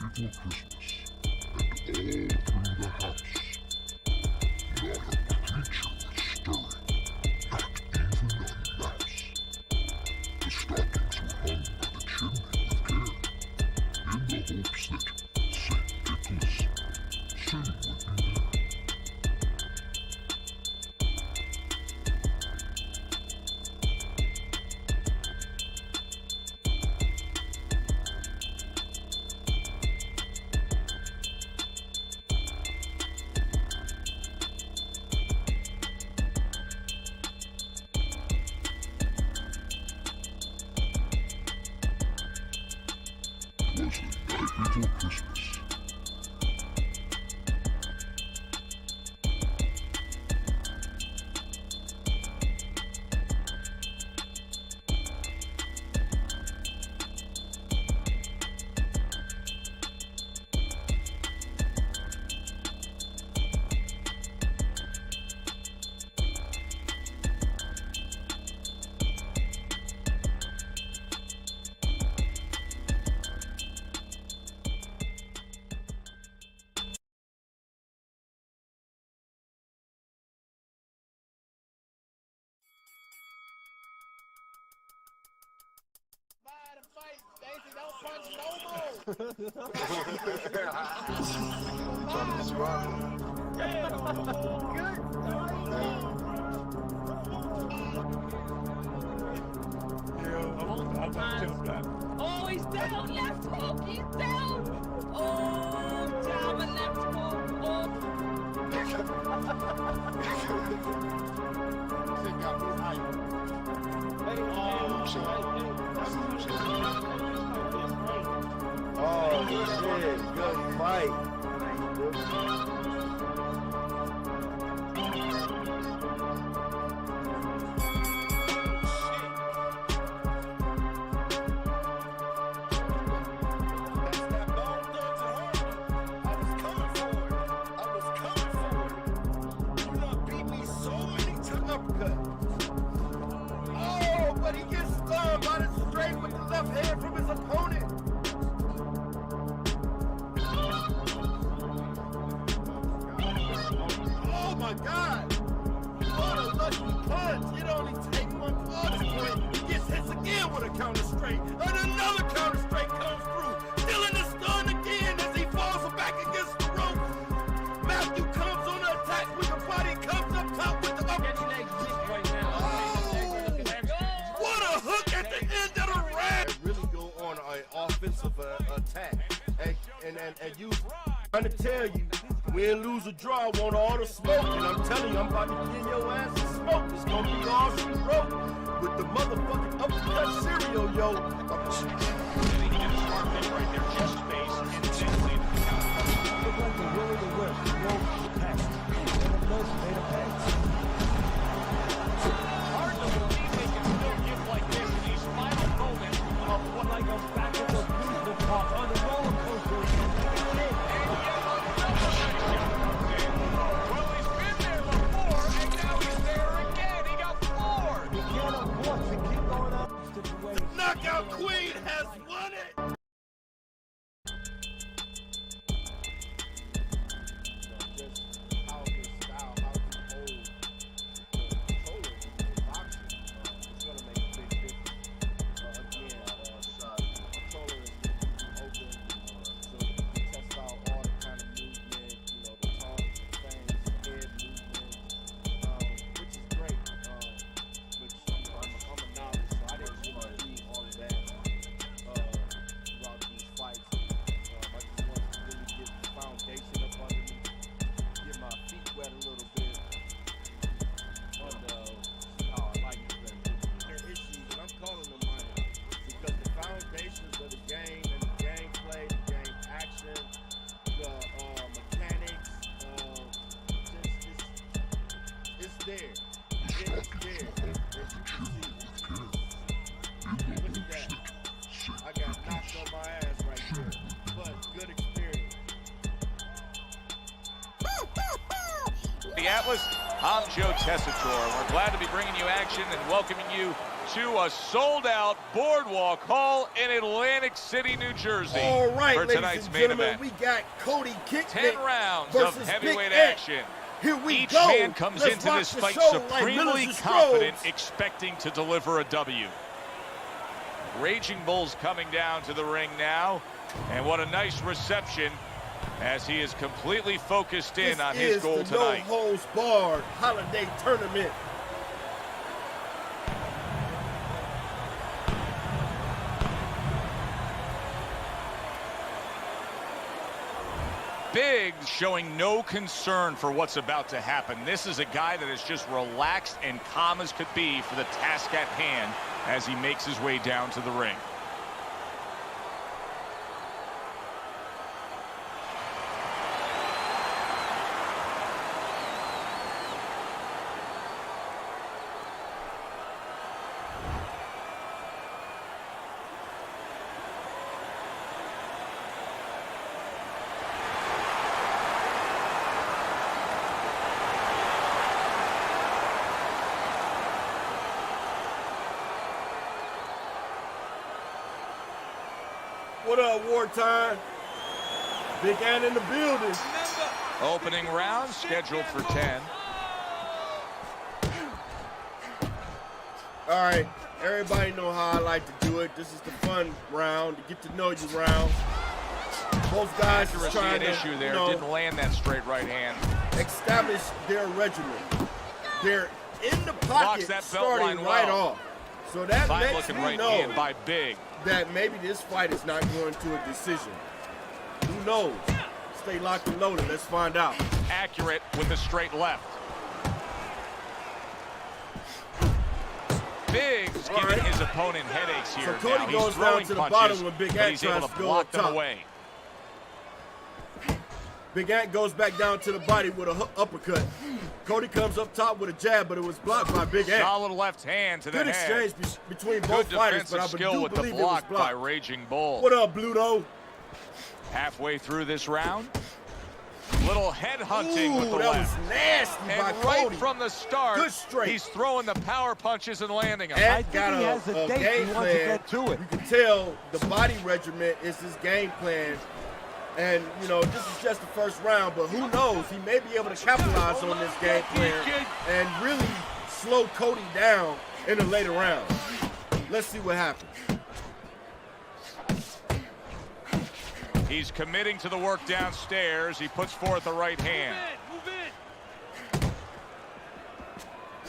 before Christmas, and all through the house, not a creature was stirring, not even a mouse. The stockings were hung by the chimney with care, in the hopes that St. Nicholas soon would be there. Was the night before Christmas. Stacy, don't punch no more. Oh, he's down, left hook, he's down. Oh, down the left hook. Oh, shit, good fight. Oh, but he gets stunned by the straight with the left hand from his opponent. Oh my God! What a lucky punch! It only takes one punch point. He gets hit again with a counter straight, and another counter straight comes through. Still in the stun again as he falls back against the rope. Matthew comes on the attack with the body, comes up top with the upper. What a hook at the end of the round! Really go on an offensive attack, and you trying to tell you. Win, lose, or draw, want all the smoke. And I'm telling you, I'm about to give your ass some smoke. It's gonna be all she wrote with the motherfucking uppercut cereal, yo. He did a smart thing right there, chest space, and then lead the counter. Look like the will of the wisp, the pass. And the most made a pass. Hard to believe they can still give like this in these final moments of what Like a back of the amusement park on the roller coaster. Well, he's been there before, and now he's there again. He got floored. You can't afford to keep going up. Knockout Queen has won it! There. It's there. Look at that. I got knocked on my ass right there. But good experience. The Atlas, I'm Joe Tessitore. We're glad to be bringing you action and welcoming you to a sold-out Boardwalk Hall in Atlantic City, New Jersey. All right, for ladies tonight's and main gentlemen, event. we got Cody Kicknick 10 rounds versus of heavyweight Big Ant. action. Here we Each go. man comes Let's into rock this the fight show like supremely Millers and confident, Strobes. expecting to deliver a W. Raging Bull's coming down to the ring now. And what a nice reception as he is completely focused in on his goal This is the tonight. No Holds Barred Holiday Tournament. Biggs showing no concern for what's about to happen. This is a guy that is just relaxed and calm as could be for the task at hand as he makes his way down to the ring. What up, Wartime? Big Ant in the building. Opening round scheduled for 10. All right, everybody know how I like to do it. This is the fun round, the get to know you round. Both guys are Accuracy trying an to, issue there. you know, Didn't land that straight right hand. establish their regimen. They're in the Blocks pocket that belt starting line right well. off. So that Fine lets looking me right know hand by Big. that maybe this fight is not going to a decision. Who knows? Stay locked and loaded. Let's find out. Accurate with a straight left. Biggs All giving right. his opponent headaches here. So Cody now. goes He's throwing down to the punches, bottom when Big but Ant he's able tries to to go block up them top. away. Big Ant goes back down to the body with a uppercut. Cody comes up top with a jab, but it was blocked by Big Ant. Solid left hand to the Good head. exchange between Good both fighters, defensive but I skill do with the believe it was block by blocked. Raging Bull. What up, Bluto? Halfway through this round, little head hunting with the that left. was nasty by And right Cody. from the start, Good straight. he's throwing the power punches and landing them. Ant I think got he has a date. game He wants to plan. get to it. You can tell the body regiment is his game plan. And, you know, this is just the first round, but who knows? He may be able to capitalize on this game plan and really slow Cody down in the later rounds. Let's see what happens. He's committing to the work downstairs. He puts forth the right hand.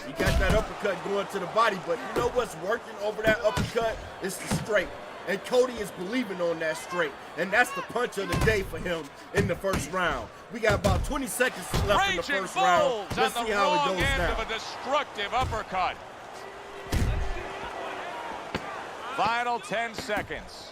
He got that uppercut going to the body, but you know what's working over that uppercut? It's the straight. And Cody is believing on that straight. And that's the punch of the day for him in the first round. We got about 20 seconds left in the Raging first round. Bulls Let's on see the how it wrong goes end now. of a destructive uppercut. Final 10 seconds.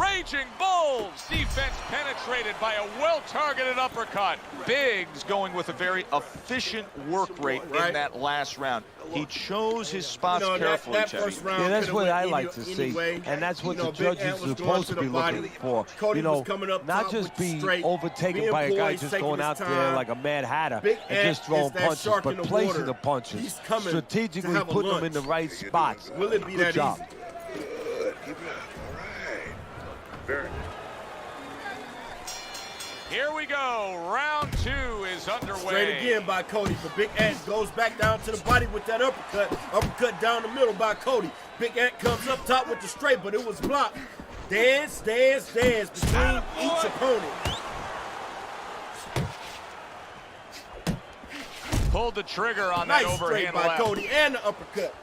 Raging Bulls. Defense penetrated by a well-targeted uppercut. Biggs going with a very efficient work rate in Right. that last round. He chose his spots You know, carefully, that Chevy. first round Yeah, that's could've what went I like to see, anyway. and that's what You know, the Big judges Ant are was going supposed to to the be body. looking for. Cody You know, was coming up not top just with the being straight, overtaken being by a guy poised, just taking going his out there time. like a mad hatter Big and Ant just throwing is that punches, shark in but the placing water. the punches, He's coming to strategically have a putting them in lunch. the right spots. Will it be Good that job. easy? Good. Keep it up. All right. Very good. Here we go. Round 2 is underway. Straight again by Cody, but Big Ant goes back down to the body with that uppercut. Uppercut down the middle by Cody. Big Ant comes up top with the straight, but it was blocked. Dance, dance, dance between each opponent. Pulled the trigger on Nice that straight overhand by left. Cody and the uppercut.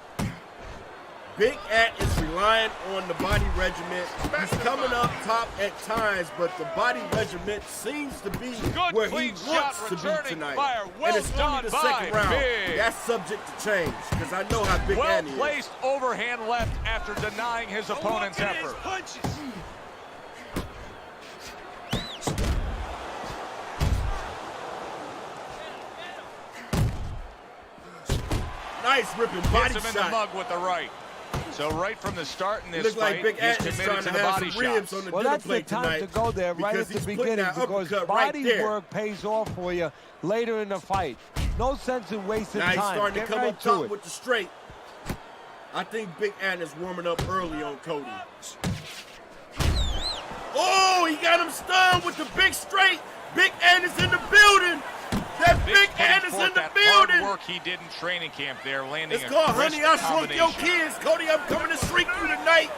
Big Ant is relying on the body regiment. He's coming up top at times, but the body regiment seems to be Good where he clean shot wants to be returning tonight. fire. Well And it's only done the by second round. Big. That's subject to change, because I know how Big Ant is. Well-placed overhand left after denying his opponent's effort. Nice ripping body Hits him in the shot. mug with the right. So right from the start in It this looks like fight, Big he's Ant is committed trying to to the have body some ribs shots. on the Well, dinner that's the plate time tonight. to go there right because at the he's putting beginning that because uppercut right body there. work pays off for you later in the fight. No sense in wasting Now he's time. starting Get to come right up to top it. with the straight. I think Big Ant is warming up early on Cody. Oh, he got him stunned with the big straight. Big Ant is in the building. That Big Ant is in the Hard building. work he did in training camp there, landing It's a called crisp Honey, I Shrunk Your combination. Kids. Cody, I'm coming to shrink you tonight.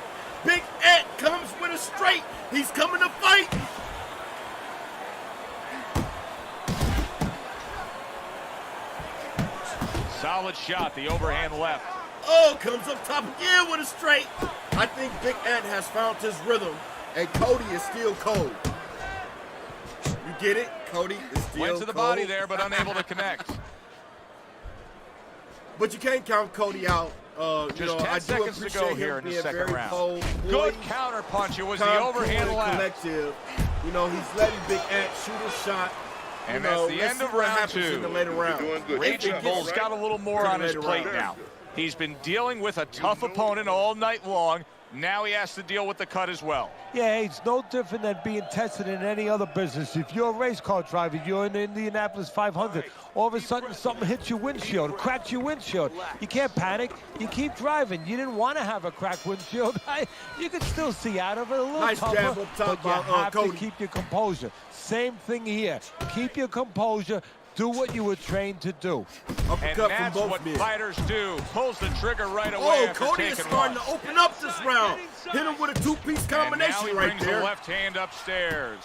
Big Ant comes with a straight. He's coming to fight. Solid shot, the overhand left. Oh, comes up top again with a straight. I think Big Ant has found his rhythm, and Cody is still cold. You get it? Cody is still Went to the cold. body there, but unable to connect. But you can't count Cody out. Just 10 I do seconds to appreciate go him here in the being second very round. cold, Good poised, counter punch. It was calm, the overhand cool, and left. collective. You know, he's letting Big Ant shoot his shot. And You know, that's the let's end see of what round happens in the 2. later round. Raging Bull's got a little more on his plate now. He's been dealing with a tough opponent all night long. Now he has to deal with the cut as well. Yeah, it's no different than being tested in any other business. If you're a race car driver, you're in the Indianapolis 500, all of a sudden something hits your windshield, cracks your windshield. You can't panic. You keep driving. You didn't want to have a cracked windshield. You can still see out of it a little Nice tougher, jab up top but you by, have Cody. to keep your composure. Same thing here. Keep your composure. Do what you were trained to do. And Uppercut from that's both what men. fighters do. Pulls the trigger right away Oh, after Cody is taking starting one. to open up this round. Hit him with a two-piece And now combination he right brings there. the left hand upstairs.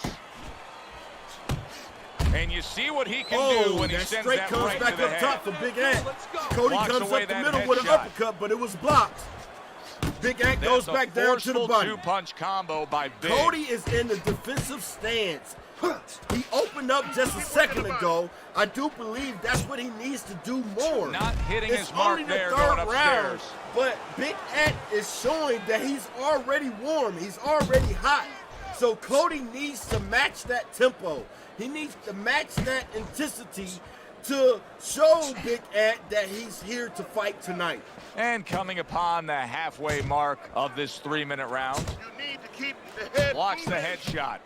And you see what he can do Oh, when he that sends straight that comes right back to the up head. top for Big Ant. Cody Blocks comes away up the that middle with an headshot. uppercut, but it was blocked. Big Ant That's goes a back down to the forceful body. two-punch combo by Big. Cody is in the defensive stance. He opened up just a second ago. I do believe that's what he needs to do more. Not hitting It's his mark only the there, third going round, upstairs. but Big Ant is showing that he's already warm. He's already hot. So Cody needs to match that tempo. He needs to match that intensity to show Big Ant that he's here to fight tonight. And coming upon the halfway mark of this 3-minute round, You need to keep the head blocks the moving. headshot.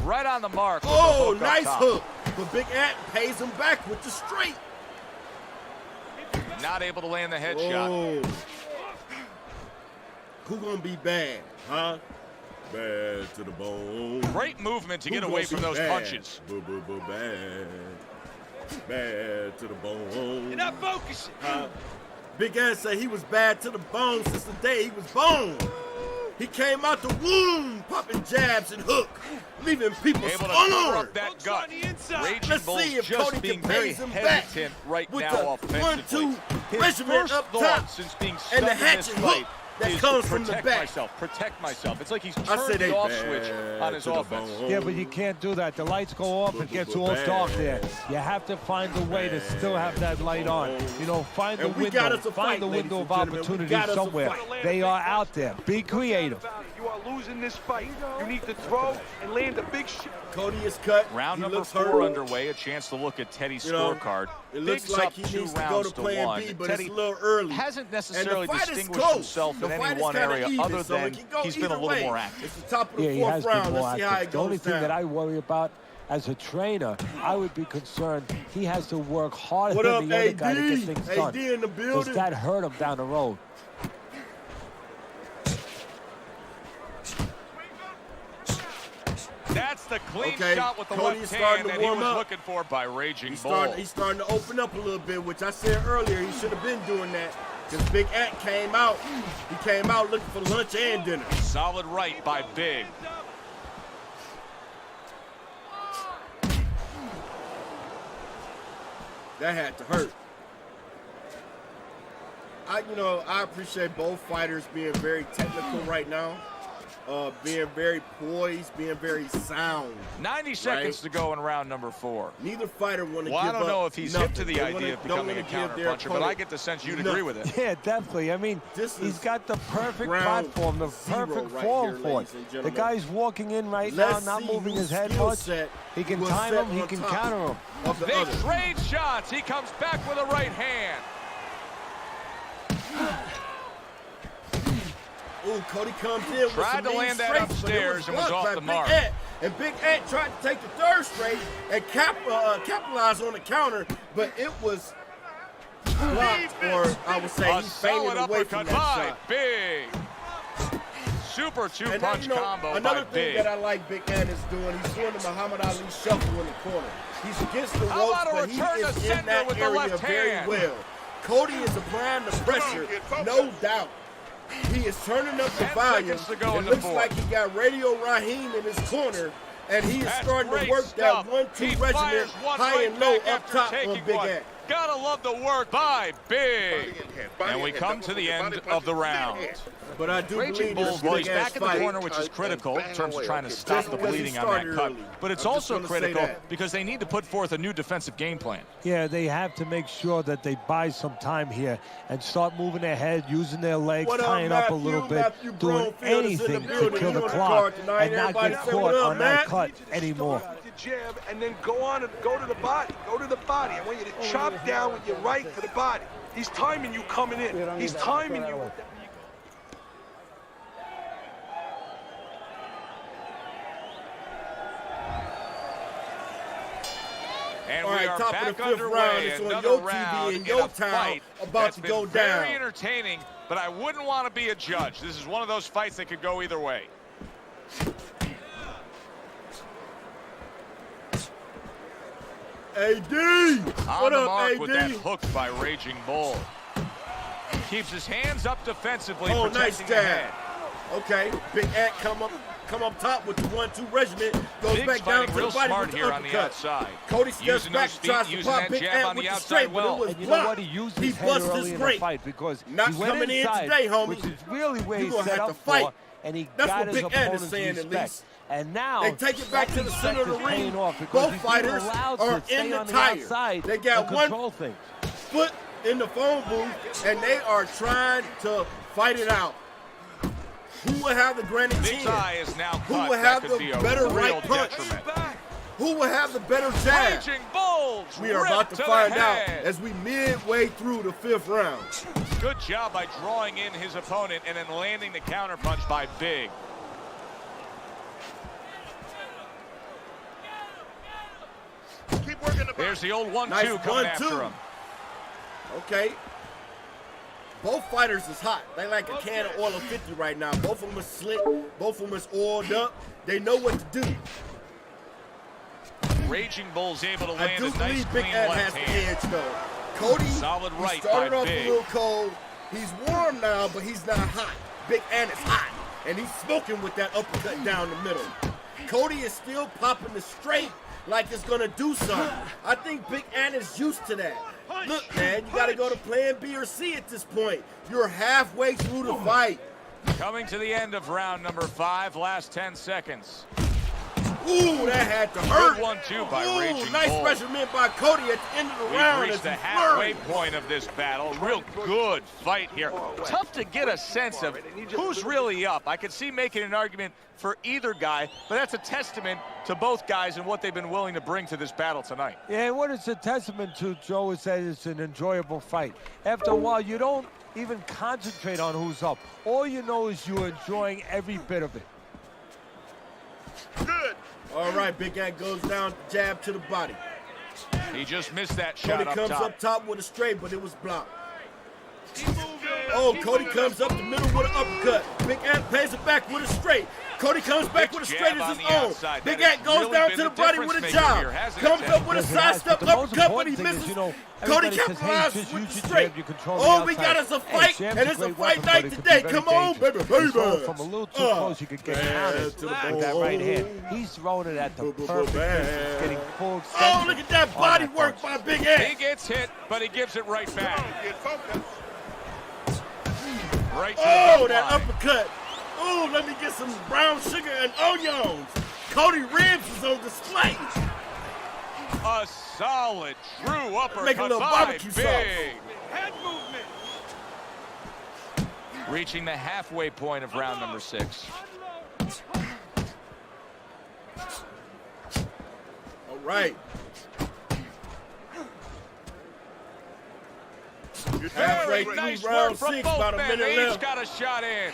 Right on the mark. with the Oh, hook up nice top. hook. But Big Ant pays him back with the straight. Not able to land the headshot. Oh. Who gonna be bad, huh? Bad to the bone. Great movement to Who get gonna away be from those bad? punches. Bad. Bad to the bone. You're not focusing. Big Ant said he was bad to the bone since the day he was born. He came out the womb, popping jabs and hook, leaving people Able to cover stunned. up that Hooks gut. on the inside. Raging Let's Bull's see if just Cody being can very pace him back hesitant right with now the offensively. 1-2 His regiment first up thought top since being and stunned the in this hatchet fight hook that is comes to from the protect back. protect myself. It's like he's I turned said they the off bad switch on his to the offense. bone. Yeah, but you can't do that. The lights go off, it gets all dark there. You have to find a way to still have that light on. You know, find the And we got window. us a Find fight, the ladies window and of gentlemen. We opportunity got us a somewhere. fight. They are out there. Be creative. You are losing this fight. You need to throw and land a big shot. Cody is cut. Round He number looks 4 hurt. underway. A chance to look at Teddy's You know, scorecard. It looks Big's like up he 2 needs to go rounds to plan one. B, but Teddy it's a little early. hasn't And necessarily the fight is distinguished close. himself The in fight any is one kinda area even, other so it than can go he's been a either little way. more active. It's the top of the Yeah, he fourth has been round. more Let's see how it active. The only goes thing down. that I worry about as a trainer, I would be concerned he has to work harder What than up, the other guy to AD? get things done. AD in the Because building. that hurt him down the road. That's the clean Okay, shot with the Cody left is starting hand to that he warm was up. looking for by Raging He's Bull. starting to open up a little bit, which I said earlier he should have been doing that. Because Big Ant came out. He came out looking for lunch and dinner. Solid right by Big. That had to hurt. I appreciate both fighters being very technical right now. being very poised, being very sound. 90 seconds to go in round number 4. Neither fighter want to Well, give I don't up know if he's nothing. hip to the They idea of becoming a counter-puncher, but I get the sense you'd agree with it. Yeah, definitely. I mean, he's got the perfect platform, the perfect form for it. The guy's walking in right now, not moving his head much. He can time him, he can counter him. They trade shots. He comes back with a right hand. Ooh, Cody comes in with tried to land that upstairs and was off the mark. And Big Ant tried to take the third straight and capitalize on the counter, but it was blocked, or I would say he fainted away from that shot. Big. Super two-punch combo another by thing Big. that I like Big Ant is doing, he's doing the Muhammad Ali shuffle in the corner. He's against the How ropes, about a but he return to is in center that with the area left very hand? well. Cody is applying the pressure, no doubt. He is turning up the 10 volume. seconds to go in It the looks fourth. like he got Radio Raheem in his corner, and he is That's starting to great work stuff. that 1-2 He regimen fires one high right and low back up after top taking on Big one. Ant. Gotta love the work by Big. And we come to the end of the round. But I do Raging believe Bulls, this well, he's Big Ant's back in the fight, corner, which is critical in terms of trying to stop Just the because he bleeding on that started cut. early. But it's I'm just also gonna say critical that. because they need to put forth a new defensive game plan. Yeah, they have to make sure that they buy some time here and start moving their head, using their legs, What up, tying up a Matthew? little bit, Matthew doing Brownfield is in the anything to building. kill He the on the clock card tonight. and not Everybody get say caught what up, on that Matt? cut anymore. The jab and then go to the body. Go to the body. I want you to chop down with your right to the body. He's timing you coming in. He's timing you. And All we right, are top back of the fifth round. underway. It's on Another your TV round in your a town, fight about that's to been go very down. entertaining, but I wouldn't want to be a judge. This is one of those fights that could go either way. AD! On What the up, mark AD? with that hook by Raging Bull. Keeps his hands up defensively, Oh, nice protecting the jab. head. Okay, Big Ant come up top with the 1-2 regiment, goes Big's back down fighting to the real body smart with here the on the uppercut. outside. Cody steps Using back, those tries feet, to using pop that Big jab Ant on with the the outside straight, but well. it was And you know blocked. what? He used He his head busted early his in the break. fight because Not he went coming in inside, today, homie. which is really where You he gonna set have up to fight. for, and he That's got what his Big Ant is opponent's saying, at respect. least. And now They take it back to the center of the respect is ring. paying off because Both he's fighters being allowed are to stay in the on the tire. outside They got and one control things. foot in the phone booth, and they are trying to fight it out. Who will have the granite Big's chin? eye is now Who cut. will That have could the be a better real right punch? detriment. Who will have the better jab? Raging Bulls. We are about to ripped find the out head. as we midway through the fifth round. Good job by drawing in his opponent and then landing the counterpunch by Big. Keep working the There's the old 1-2 Nice coming 1-2. after him. Okay. Both fighters is hot. They like a can of oil of 50 right now. Both of them are slick. Both of them is oiled up. They know what to do. Raging Bull's able to I land do a nice believe Big clean Ant left has the hand. edge, though. Cody, Solid right he started by off Big. a little cold. He's warm now, but he's not hot. Big Ant is hot, and he's smoking with that uppercut down the middle. Cody is still popping the straight like it's going to do something. I think Big Ant is used to that. Look, man, you got to go to plan B or C at this point. You're halfway through the fight. Coming to the end of round number 5, last 10 seconds. Ooh, that had to hurt. Good 1-2 by Ooh, Raging nice Bull. measurement by Cody at the end of the We've round. reached as the he halfway flurries. point of this battle. Real good fight here. Tough to get a sense of who's really up. I could see making an argument for either guy, but that's a testament to both guys and what they've been willing to bring to this battle tonight. Yeah, what it's a testament to, Joe, is that it's an enjoyable fight. After a while, you don't even concentrate on who's up. All you know is you're enjoying every bit of it. Good. All right, Big Ant goes down, jab to the body. He just missed that shot Cody up comes top. up top with a straight, but it was blocked. Oh, Cody comes up the middle with an uppercut. Big Ant pays it back with a straight. Cody comes back with a Big straight jab as on his the own. outside. Big That Ant has goes really down been to the the body with a difference maker jab. here, hasn't it, Comes Ted? up with a Yes, it has, sidestep but the most uppercut, but he important thing is, misses. you know, Cody everybody says, hey, capitalizes just with use the your straight. jab, you control All the we outside. got is a Hey, fight, jab's and it's a great fight weapon, but night it could be today. very Come on, baby, dangerous. baby. He's throwing from a little too close, you could get counted to the with that right hand. He's throwing it at the perfect distance, getting full extension. Oh, look at that on body that work punch. by Big He Ant. gets hit, but he gives it right back. Get focused. Right to Oh, the that line. uppercut. Ooh, let me get some brown sugar and onions. Cody ribs is on display. A solid true uppercut. Make a little barbecue sauce. Head movement. Reaching the halfway point of round number 6. All right. Halfway through Nice round work from 6, both about a men. minute They each left. got a shot in.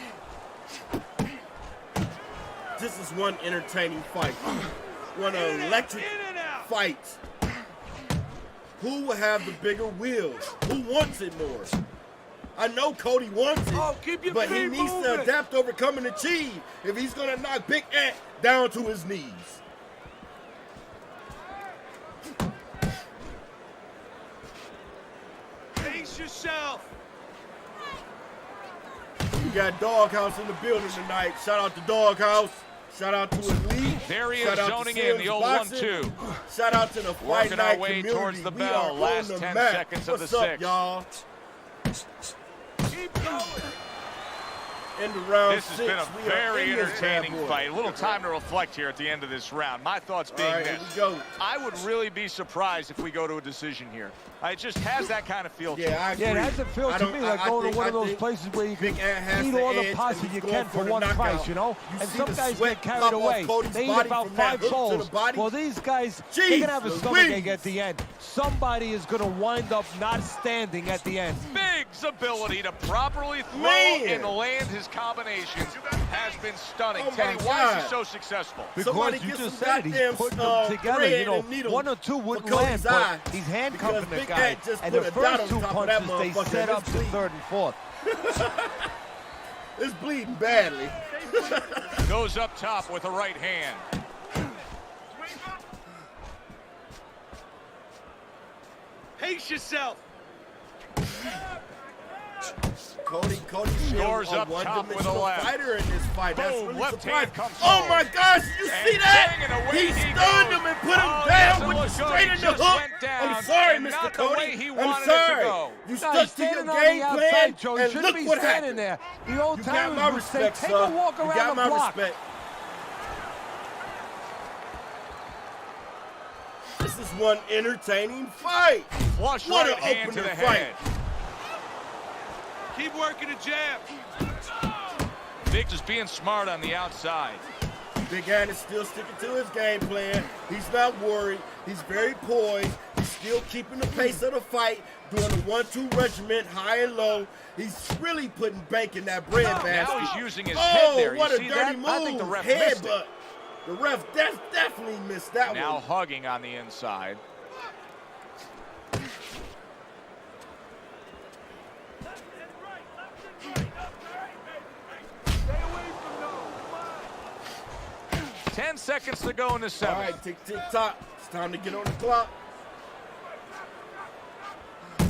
This is one entertaining fight. One electric fight. Who will have the bigger wheels? Who wants it more? I know Cody wants it, Oh, keep your but he feet needs to moving. adapt, overcome, and achieve if he's going to knock Big Ant down to his knees. Pace yourself. We got Doghouse in the building tonight. Shout out to Doghouse. Shout out to Elite. There he is, Shout out to zoning in, Sims the old Boxing. 1-2. Shout out to the Fight Working our Night way community. towards the We bell. are on Last the 10 map. seconds of What's the up, 6th. y'all? Keep going. Into round This has 6. been a We are very in this entertaining bad boy. fight. A little time to reflect here at the end of this round. My thoughts being All right, here this. we go. I would really be surprised if we go to a decision here. It just has that kind of feel to it. Yeah, I agree. Yeah, it has to feel I to don't- me like I going think- to one of I those think places where you can Big Ant has eat the all the edge, pasta and you he's can going for the one knockout. price, you know? You And see some the guys sweat get carried pop off away. Cody's They eat body about from that 5 hook to the bowls. body. Well, these guys, they're going to have a Jeez stomachache Louise. at the end. Somebody is going to wind up not standing at the end. Big's ability to properly throw Man. and land his combinations has been stunning. Oh, my Teddy, why is he God. so successful? Because Somebody you get just some said he's goddamn, putting them together. thread You know, and needle 1 or 2 for wouldn't Cody's land, eye, but he's handcuffing because the Big guy. Ant just And put the a dot first on 2 top of that punches, they motherfucker, set and up it's the bleeding. 3rd and 4th. It's bleeding badly. Goes up top with a right hand. Pace yourself. Cody Scores is a up top with a one-dimensional left. fighter in this fight. That's Boom, really left surprising. hand comes Oh forward. my gosh, you see And that? bang, and away He he stunned goes. him and put him Oh, down yes, it with the looked good. straight He in the just hook. went down, I'm sorry, and Mr. not the Cody. way he I'm wanted it to sorry. go. You No, stuck he's to your standing on game the plan, outside, Joe. He and shouldn't look be what standing happened. there. The old You got timers my would say, respect, take sir. a walk You around got the my block. respect. This is one entertaining fight. Flush What right an hand to opener the fight. head. Keep working the jab. Big just being smart on the outside. Big Ant is still sticking to his game plan. He's not worried. He's very poised. He's still keeping the pace of the fight, doing the 1-2 regiment, high and low. He's really putting bank in that bread basket. Now he's using his head there. You What a see dirty that? move. I think the ref missed it. Headbutt. The ref definitely missed that Now one. hugging on the inside. Stay away from those. 10 seconds to go in the All 7th. right, tick, tick, tock. It's time to get on the clock.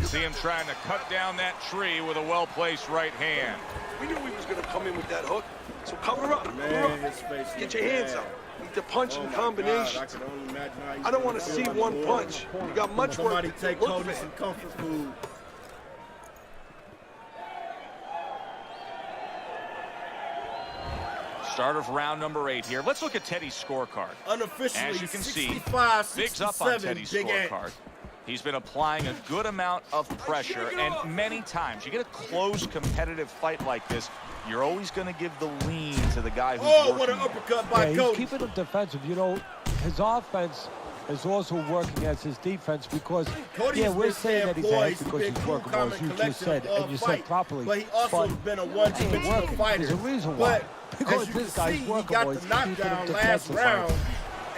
See him trying to cut down that tree with a well-placed right hand. We knew he was going to come in with that hook. So cover up. Cover Man, up. his face Get looks your hands bad. up. Need to punch Oh in my combinations. God, I can only imagine how he's I don't want gonna to feel see on one the floor. punch. You got much work Somebody to do. take Look Cody for some it. comfort food. Start of round number 8 here. Let's look at Teddy's scorecard. Unofficially, As you can see, 65, Big's up 67, on Teddy's Big Ant. scorecard. He's been applying a good amount of pressure, and many times you get a close competitive fight like this, you're always going to give the lean to the guy who's Oh, working. what an uppercut by Yeah, he's Cody. keeping him defensive. You know, his offense is also working as his defense because, Cody yeah, has we're been saying that he's poised, ahead because been he's cool, working calm, well, as and you just said, collected, and you fight. said properly. But he also has been a one-dimensional working. fighter. There's a reason why. But Because as you this can guy's see, he working got well. the He's keeping him knockdown last defensive. round,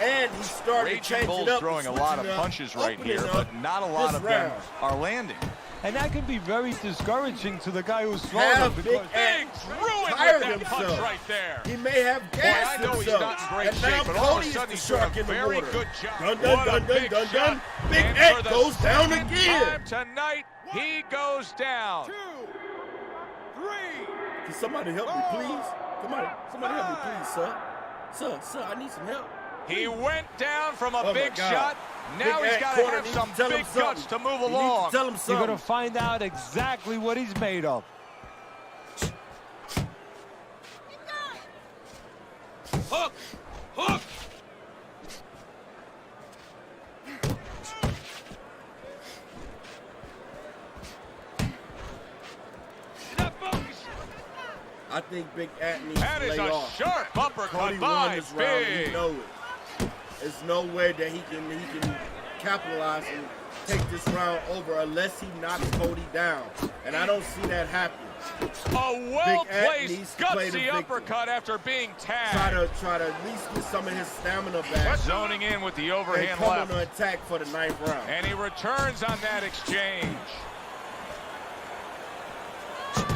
and he started to Raging change Bull's it up. throwing a lot of punches right here, but not a lot of them are landing. And that can be very discouraging to the guy who's throwing him Have Big because Ant Big's ruined tired with that punch himself. right there. He may have gassed I know he's himself. not in great and now shape, but all of a Cody's sudden the he's doing shark a in the very water. good job. Dun, What dun, a dun, big dun, shot. dun. Big And Ant for the goes down second again. time tonight, he goes down. 2, 3. Can somebody help me, please? Somebody help me, please, sir. Sir, I need some help. He went down from a Oh, my big God. shot. Now Big he's Ant got to corner have needs some to tell him big guts something. to move He needs along. to tell him you're something. going to find out exactly what he's made of. Hook! Hook! I think Big At needs That to is lay a off. sharp uppercut Cody by won this round, and he Big. know it. There's no way that he can capitalize and take this round over unless he knocks Cody down. And I don't see that happening. A well-placed, needs to play the gutsy victim. uppercut after being tagged. Try to at least get some of his stamina back. Zoning in with the And overhand come left. on the attack for the 9th round. And he returns on that exchange.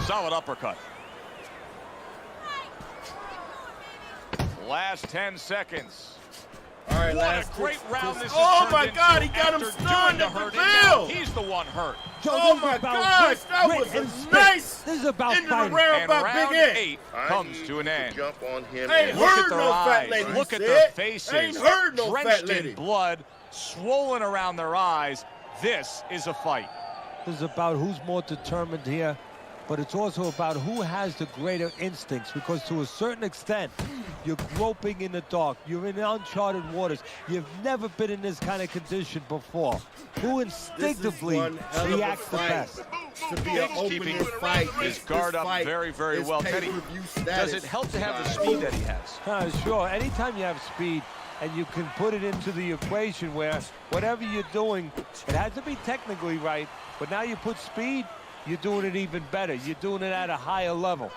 Solid uppercut. Last 10 seconds. All right, What last a great round this Oh has my turned God, he into got him after stunned doing at the the hurting. bell. Now he's the one hurt. Joe, Oh this is my about gosh, grit, that grit was and a spit. nice This is about end of the fighting. round And about round Big Ed. 8 comes to an end. Jump on him. Ain't and Look heard at their no fat eyes. lady, Look he at said. their faces. Ain't heard no fat Drenched lady. in blood, swollen around their eyes. This is a fight. This is about who's more determined here, but it's also about who has the greater instincts, because to a certain extent, you're groping in the dark. You're in uncharted waters. You've never been in this kind of condition before. Who instinctively one hell of a reacts the fight. best? To be an Keeping opening fight, his guard up very, very well. Teddy, does it help to have the speed that he has? Sure. Anytime you have speed and you can put it into the equation where whatever you're doing, it has to be technically right, but now you put speed, you're doing it even better. You're doing it at a higher level.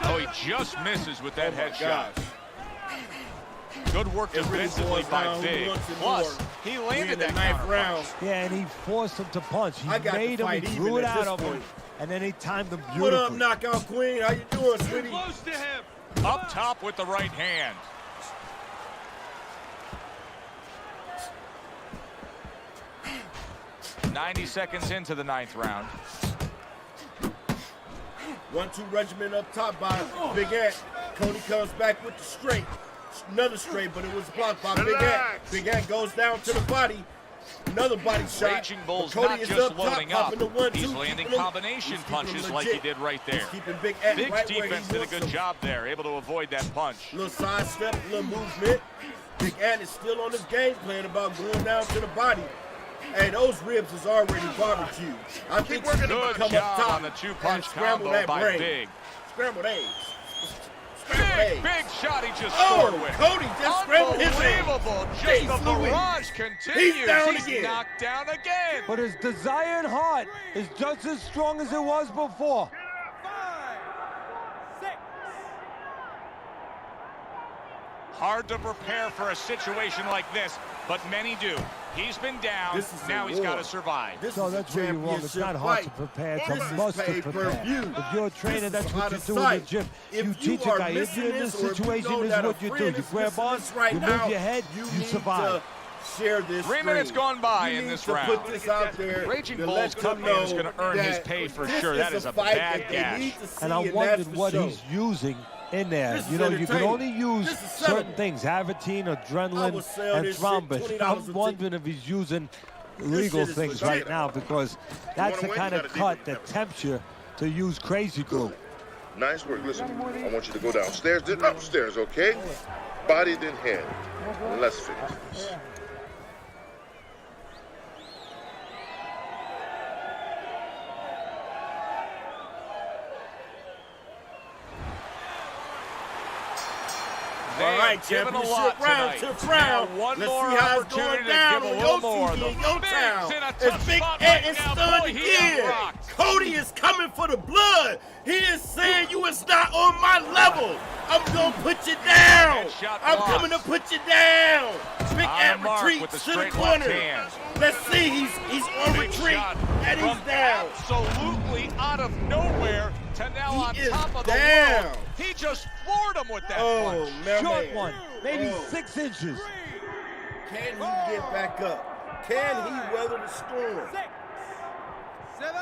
Oh, he just misses with that headshot. gosh. Good work It really defensively boils by down who Big. wants it Plus, more. he We landed in the that 9th counter round. punch. Yeah, and he forced him to punch. He I got made the him, fight he even threw it at out this of him, point. and then he timed him What beautifully. up, Knockout Queen? How you doing, sweetie? Close to him. Up top with the right hand. "90 seconds into the 9th round. 1-2 regiment up top by Big Ant. Cody comes back with the straight. Another straight, but it was blocked by Big Ant. Big Ant goes down to the body. Another body shot. Raging Bull's But Cody not is just up top, loading up. hopping to 1-2, He's landing keeping him- combination he's keeping him punches like he legit. did right there. He's keeping Big Ant Big's right where he defense did a wants good him. job there, able to avoid that punch. Little side step, little movement. Big Ant is still on his game plan about going down to the body. Hey, those ribs is already barbecued. I think he's Good gonna come up job top on the two-punch and scramble combo that by brain. Big. Scrambled eggs. Scrambled Big, eggs. big shot he just Oh, scored with. Cody just scrambled his eggs. Unbelievable. Just Jeez the Louise. barrage continues. He's down He's again. knocked down again. But his desire and heart is just as strong as it was before. 5, 6. Hard to prepare for a situation like this, but many do. He's been down, This is a now he's war. got to survive. This So is a that's where you're wrong. It's championship not hard fight. to prepare. It's This a is must to prepare. pay-per-view. If you're a trainer, This that's is what out you of do in the sight. gym. If You teach a are guy, if missing you're in this or if you situation, know this that is a what you do. friend You is grab missing on, this right you now, move your head, you you need survive. to share this 3 minutes stream. gone by You in need this to round. Put this out there Raging to Bull's let them coming in is know going to earn his that pay for this sure. That is a fight bad that they gash. need to see, And I that's wondered for what sure. he's using in there. This You is know, you can entertaining. only use This is certain sellable. things, Avitine, I adrenaline, would sell and this shit thrombus. $20 a I'm ticket. wondering if he's using legal shit is things legit. right now, because that's the win, kind you of gotta deal cut with that it. tempts you to use crazy glue. Nice work. Listen, I want you to go downstairs, then upstairs, okay? Body, then head. Let's finish this. They All right, have given a championship lot round, tonight. 10th round. Now one Let's more see how it's opportunity going to down give a on little your more. TV, The in your Big's town. in a It's tough Big spot Ant right is now. stunned Boy, he got again. rocked. Cody is coming for the blood. He is saying you is not on my level. I'm gonna put you down. Headshot I'm blocked. coming to put you down. Big On Ant the mark retreats with the to the straight left corner. hand. Let's see, he's on Big retreat shot and he's from down. absolutely out of nowhere to now on He is top of the down. world. He just floored him with that Oh, punch. man. Short one, maybe Oh. 6 inches. Can he get back up? Can he weather the storm? 6, 7.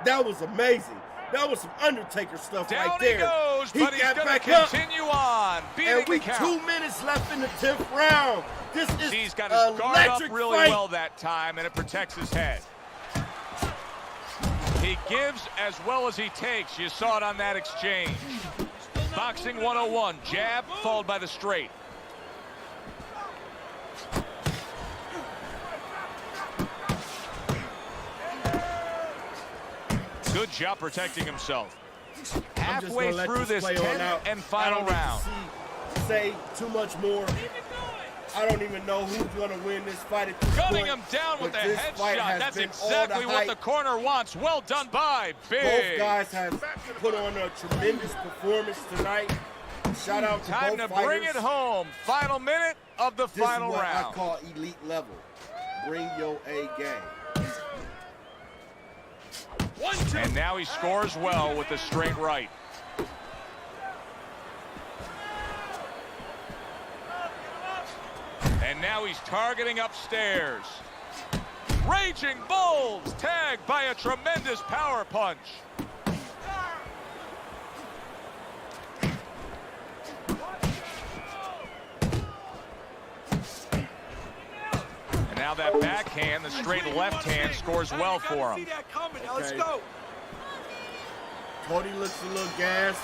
That was amazing. That was some Undertaker stuff Down right he there. goes, He but he's got going to back up. continue on, beating And the we count. 2 minutes left in the 10th round. This is He's got his guard up electric really fight. well that time, and it protects his head. He gives as well as he takes. You saw it on that exchange. Boxing 101, jab followed by the straight. Good job protecting himself. Halfway through this 10th and final round. Say too much more. I don't even know who's going to win this fight at this Gunning point, him down with a headshot. That's exactly what the corner wants. Well done by Big. Both guys have put on a tremendous performance tonight. Shout out to both fighters. Time to bring it home. Final minute of the final round. This is what I call elite level. Bring your A game. And now he scores well with the straight right. And now he's targeting upstairs. Raging Bulls tagged by a tremendous power punch. And now that backhand, the straight left hand, scores well for him. Let's go. Cody looks a little gassed.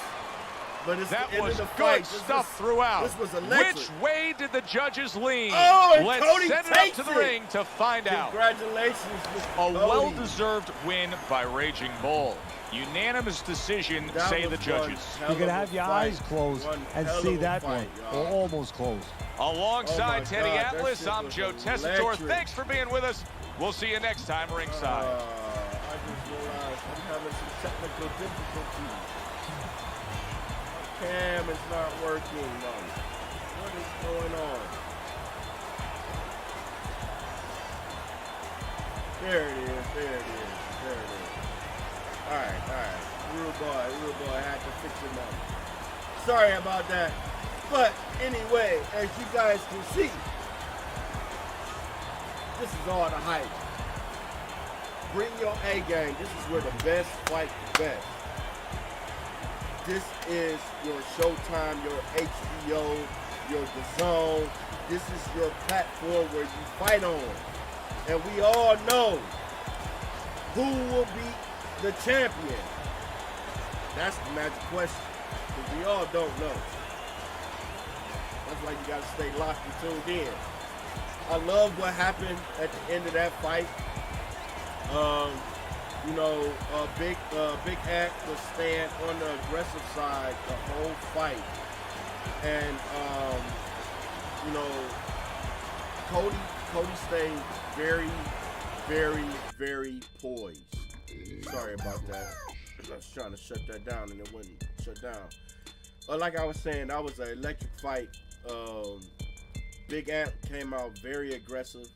But it's that the end was of the good fight. stuff throughout. This was electric. Which way did the judges lean? Oh, and Let's Cody send it up to the ring to find out. Congratulations, Mr. A well-deserved win by Raging Bull. Unanimous decision, say the judges. You can have your eyes closed and see that one, or almost closed. Alongside Teddy God, Atlas, I'm Joe Tessitore. electric. Thanks for being with us. We'll see you next time ringside. I just realized I'm having some technical difficulties. Cam is not working, Mom. What is going on? There it is, there it is, there it is. Alright. Real boy had to fix it up. Sorry about that. But anyway, as you guys can see, this is all the hype. Bring your A game. This is where the best fight the best. This is your Showtime, your HBO, your DAZN. This is your platform where you fight on. And we all know who will be the champion. That's the magic question. Because we all don't know. That's why you got to stay locked and tuned in. I love what happened at the end of that fight. You know, Big Act was staying on the aggressive side the whole fight. And, you know, Cody stayed very, very, very poised. Sorry about that. I was trying to shut that down and it wouldn't shut down. Like I was saying, that was an electric fight. Big Ant came out very aggressive.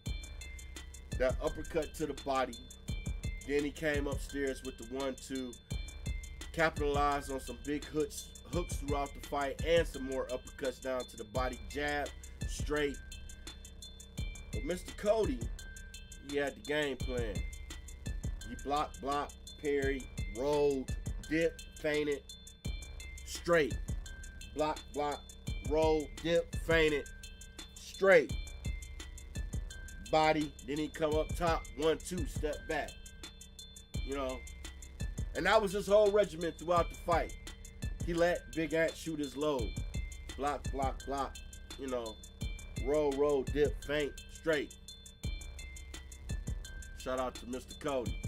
That uppercut to the body. Then he came upstairs with the 1-2, capitalized on some big hooks throughout the fight, and some more uppercuts down to the body, jab, straight. But Mr. Cody, he had the game plan. He blocked, parried, rolled, dipped, feinted, straight. Block, roll, dip, feinted, straight. Body, then he come up top, 1-2, step back. You know, and that was his whole regimen throughout the fight. He let Big Ant shoot his load. Block, you know, roll, dip, feint, straight. Shout out to Mr. Cody.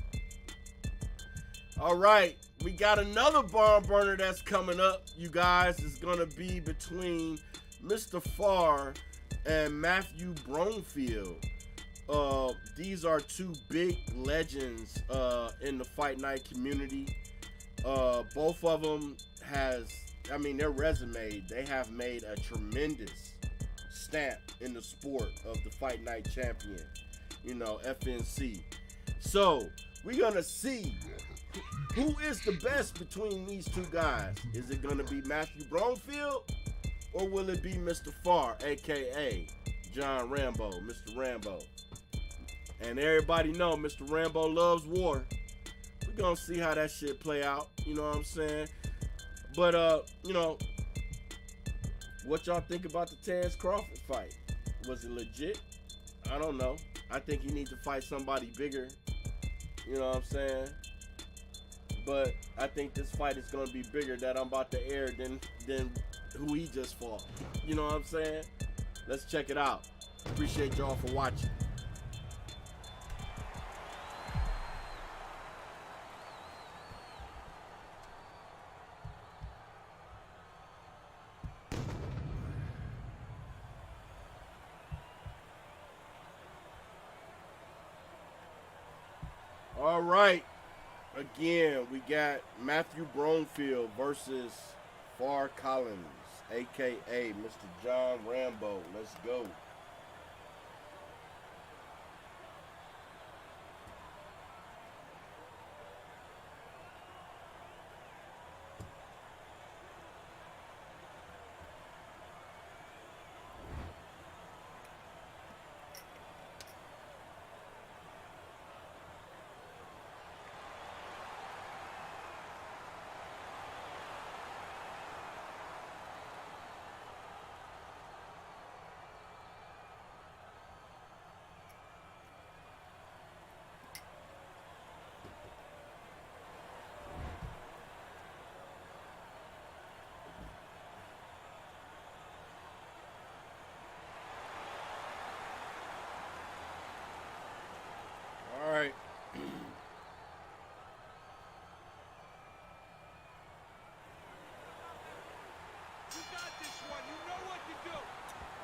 All right, we got another barn burner that's coming up, you guys. It's going to be between Mr. Farr and Matthew Broomfield. These are two big legends in the fight night community. Both of them their resume, they have made a tremendous stamp in the sport of the fight night champion, you know, FNC. So we're gonna see who is the best between these two guys. Is it gonna be Matthew Broomfield, or will it be Mr. Farr, aka John Rambo, Mr. Rambo? And everybody know Mr. Rambo loves war. We're gonna see how that shit play out, you know what I'm saying? But you know, what y'all think about the Terrence Crawford fight? Was it legit? I don't know. I think he needs to fight somebody bigger. You know what I'm saying? but I think this fight is going to be bigger that I'm about to air than who he just fought. You know what I'm saying? Let's check it out. Appreciate y'all for watching. All right. Again, we got Matthew Broomfield versus Far Collins, a.k.a. Mr. John Rambo. Let's go. All right.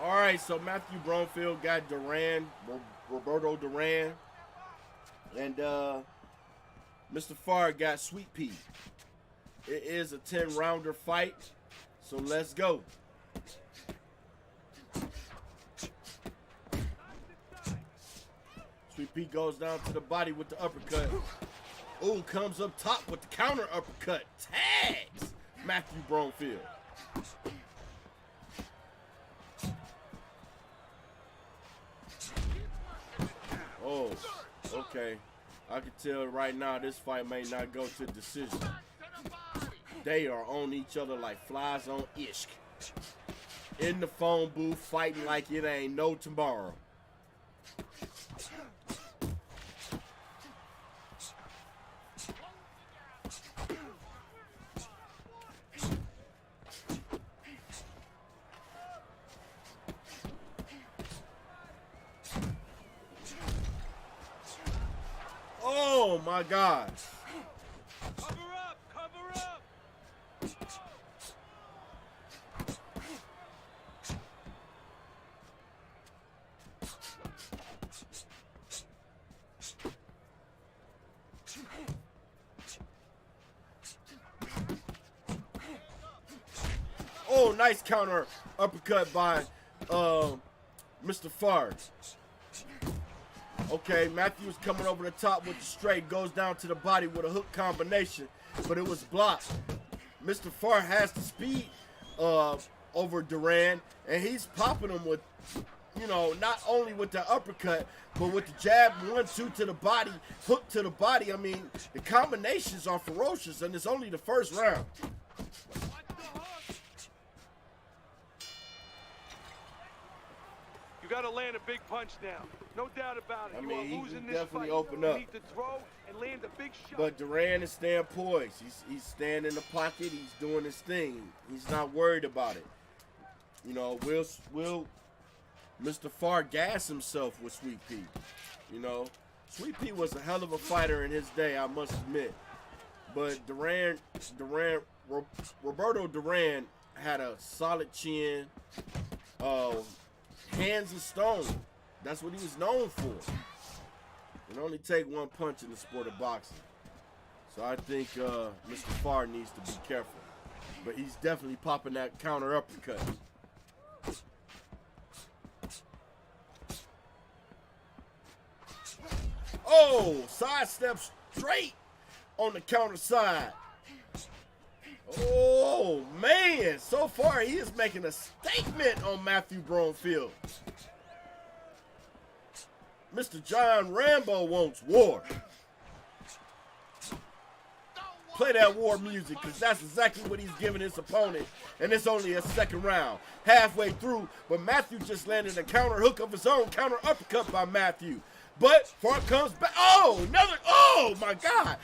All right, so Matthew Broomfield got Roberto Duran, and Mr. Farr got Sweet Pea. It is a 10-rounder fight, so let's go. Sweet Pea goes down to the body with the uppercut. Ooh, comes up top with the counter uppercut. Tags Matthew Broomfield. Oh, okay. I can tell right now this fight may not go to decision. They are on each other like flies on ishq. In the phone booth fighting like it ain't no tomorrow. Oh my God. Cover up! Cover up! Oh, nice counter uppercut by Mr. Farr. Okay, Matthews coming over the top with the straight, goes down to the body with a hook combination, but it was blocked. Mr. Farr has the speed over Duran, and he's popping him with, you know, not only with the uppercut, but with the jab, 1-2 to the body, hook to the body. I mean, the combinations are ferocious, and it's only the first round. You got to land a big punch now. No doubt about it. I You mean, are he losing this definitely fight. open You up. need to throw and land a big shot. But Duran is staying poised. He's staying in the pocket. He's doing his thing. He's not worried about it. You know, will Mr. Farr gas himself with Sweet Pea? You know, Sweet Pea was a hell of a fighter in his day, I must admit. But Roberto Duran had a solid chin, hands of stone. That's what he was known for. It only take one punch in the sport of boxing. So I think Mr. Farr needs to be careful. But he's definitely popping that counter uppercut. Oh, sidestep straight on the counter side. Oh, man. So far, he is making a statement on Matthew Broomfield. Mr. John Rambo wants war. Play that war music, because that's exactly what he's giving his opponent. And it's only a second round. Halfway through, but Matthew just landed a counter hook of his own, counter uppercut by Matthew. But Farr comes back. Oh, another. Oh, my God.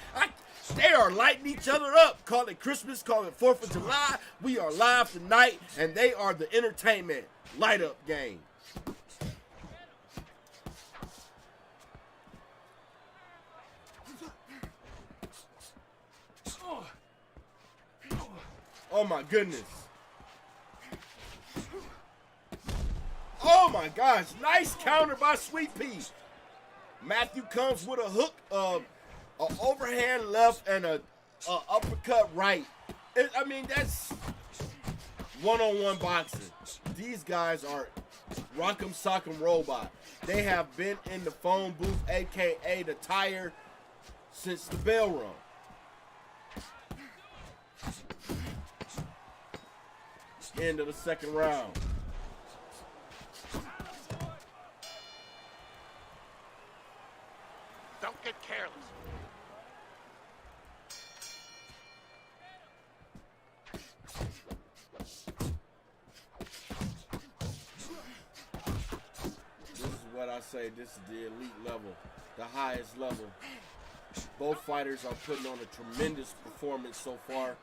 They are lighting each other up. Call it Christmas, call it 4th of July. We are live tonight, and they are the entertainment light-up game. Oh my goodness. Oh my gosh, nice counter by Sweet Pea. Matthew comes with a hook, an overhand left and a uppercut right. I mean, that's one-on-one boxing. These guys are rock'em sock'em robot. They have been in the phone booth, aka the tire, since the bell rung. End of the second round. Don't get careless. This is what I say. This is the elite level, the highest level. Both fighters are putting on a tremendous performance so far.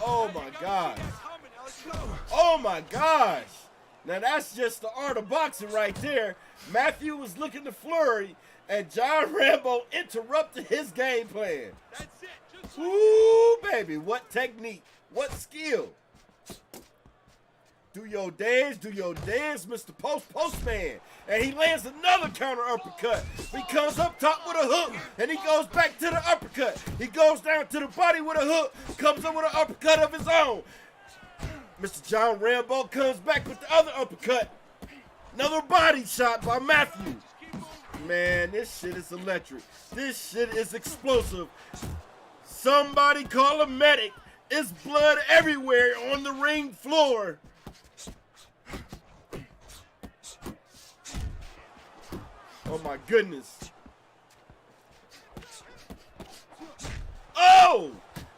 Oh my gosh. Oh my gosh. Now that's just the art of boxing right there. Matthew was looking to flurry, and John Rambo interrupted his game plan. That's it. Ooh, baby, what technique, what skill. Do your dance, Mr. Postman. And he lands another counter uppercut. He comes up top with a hook, and he goes back to the uppercut. He goes down to the body with a hook, comes up with an uppercut of his own. Mr. John Rambo comes back with the other uppercut. Another body shot by Matthew. Man, this shit is electric. This shit is explosive. Somebody call a medic. It's blood everywhere on the ring floor. Oh my goodness. Oh!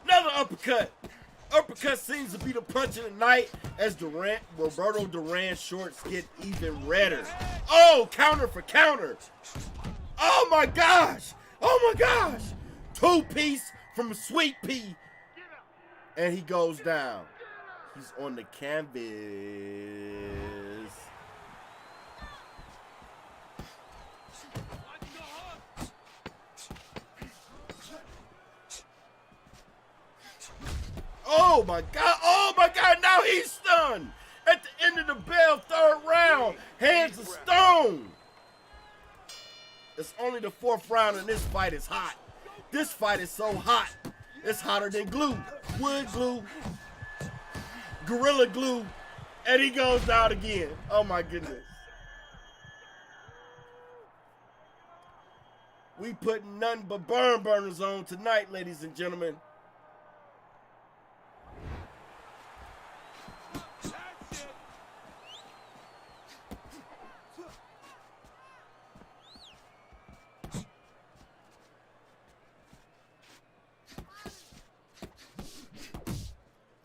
Another uppercut. Uppercut seems to be the punch of the night as Roberto Duran's shorts get even redder. Oh, counter for counter. Oh my gosh. Oh my gosh. Two-piece from Sweet Pea. And he goes down. He's on the canvas. Oh my God, now he's stunned. At the end of the bell, third round, hands of stone. It's only the fourth round and this fight is hot. This fight is so hot, it's hotter than glue. Wood glue, Gorilla Glue, and he goes down again. Oh my goodness. We putting nothing but burn burners on tonight, ladies and gentlemen.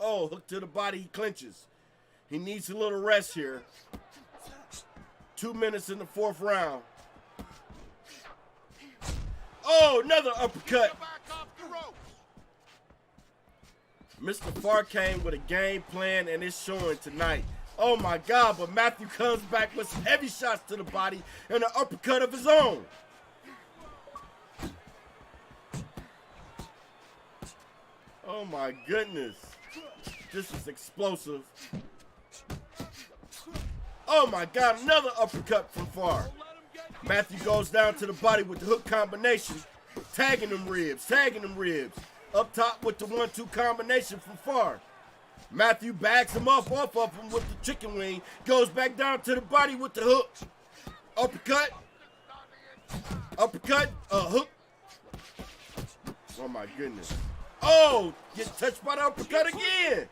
Oh, hook to the body, he clinches. He needs a little rest here. 2 minutes in the fourth round. Oh, another uppercut. Mr. Farr came with a game plan and it's showing tonight. Oh my God, but Matthew comes back with some heavy shots to the body and an uppercut of his own. Oh my goodness. This is explosive. Oh my God, another uppercut from Farr. Matthew goes down to the body with the hook combination, tagging them ribs. Up top with the 1-2 combination from Farr. Matthew backs him off of him with the chicken wing, goes back down to the body with the hook. Uppercut, hook. Oh my goodness. Oh, get touched by the uppercut again.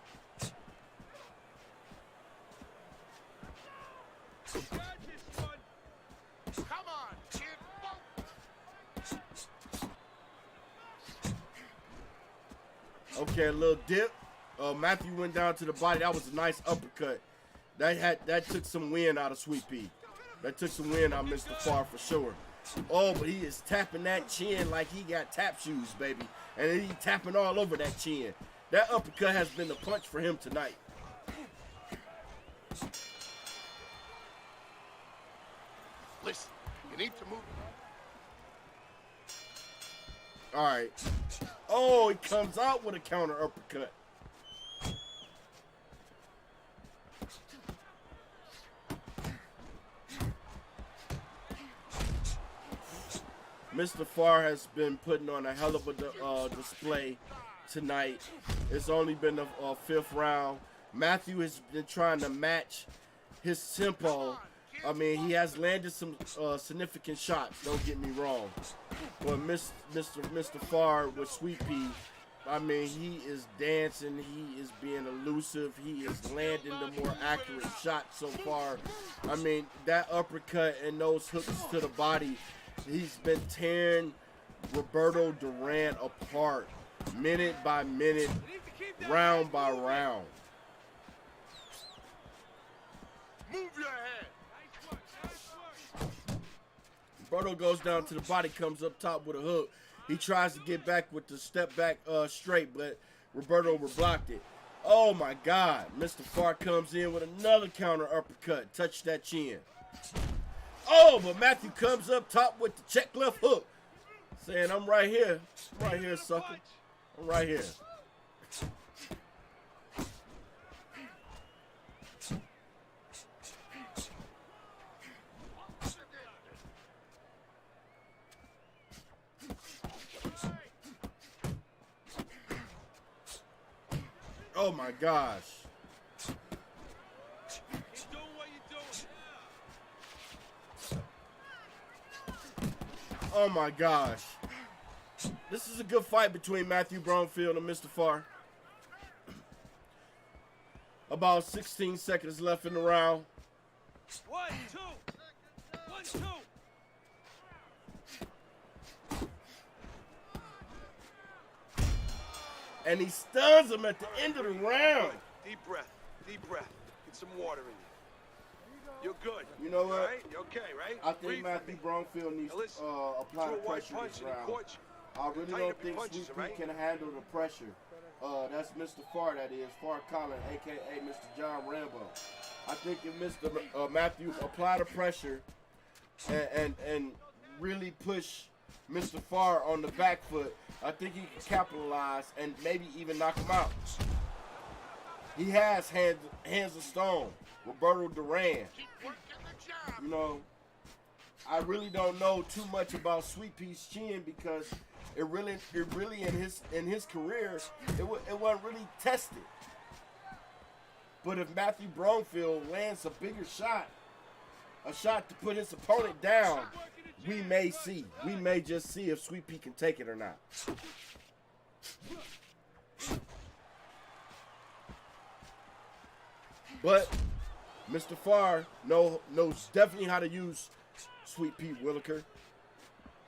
Okay, a little dip. Matthew went down to the body. That was a nice uppercut. That took some wind out of Sweet Pea. That took some wind out of Mr. Farr for sure. Oh, but he is tapping that chin like he got tap shoes, baby. And he tapping all over that chin. That uppercut has been the punch for him tonight. Listen, you need to move. All right. Oh, he comes out with a counter uppercut. Mr. Farr has been putting on a hell of a display tonight. It's only been the 5th round. Matthew has been trying to match his tempo. I mean, he has landed some significant shots, don't get me wrong. But Mr. Farr with Sweet Pea, I mean, he is dancing, he is being elusive, he is landing the more accurate shots so far. I mean, that uppercut and those hooks to the body, he's been tearing Roberto Duran apart, minute by minute, round by round. Move your head. Roberto goes down to the body, comes up top with a hook. He tries to get back with the step back straight, but Roberto blocked it. Oh my God. Mr. Farr comes in with another counter uppercut. Touch that chin. Oh, but Matthew comes up top with the check left hook. Saying, I'm right here. I'm right here, sucker. I'm right here. Oh my gosh. Oh my gosh. This is a good fight between Matthew Bromfield and Mr. Farr. About 16 seconds left in the round. 1, 2. 1, 2. And he stuns him at the end of the round. Deep breath. Deep breath. Get some water in you. You're good. You know what? Right? You're okay, right? I think Breathe Matthew Bromfield needs to apply the pressure this round. I really don't think Sweet Pea can handle the pressure. That's Mr. Farr, that is. Farr Collins, a.k.a. Mr. John Rambo. I think if Mr. Matthew apply the pressure and really push Mr. Farr on the back foot, I think he can capitalize and maybe even knock him out. He has hands of stone. Roberto Duran. You know, I really don't know too much about Sweet Pea's chin because it really in his career it wasn't really tested. But if Matthew Bromfield lands a bigger shot, a shot to put his opponent down, we may see. We may just see if Sweet Pea can take it or not. But Mr. Farr knows definitely how to use Sweet Pea Williker.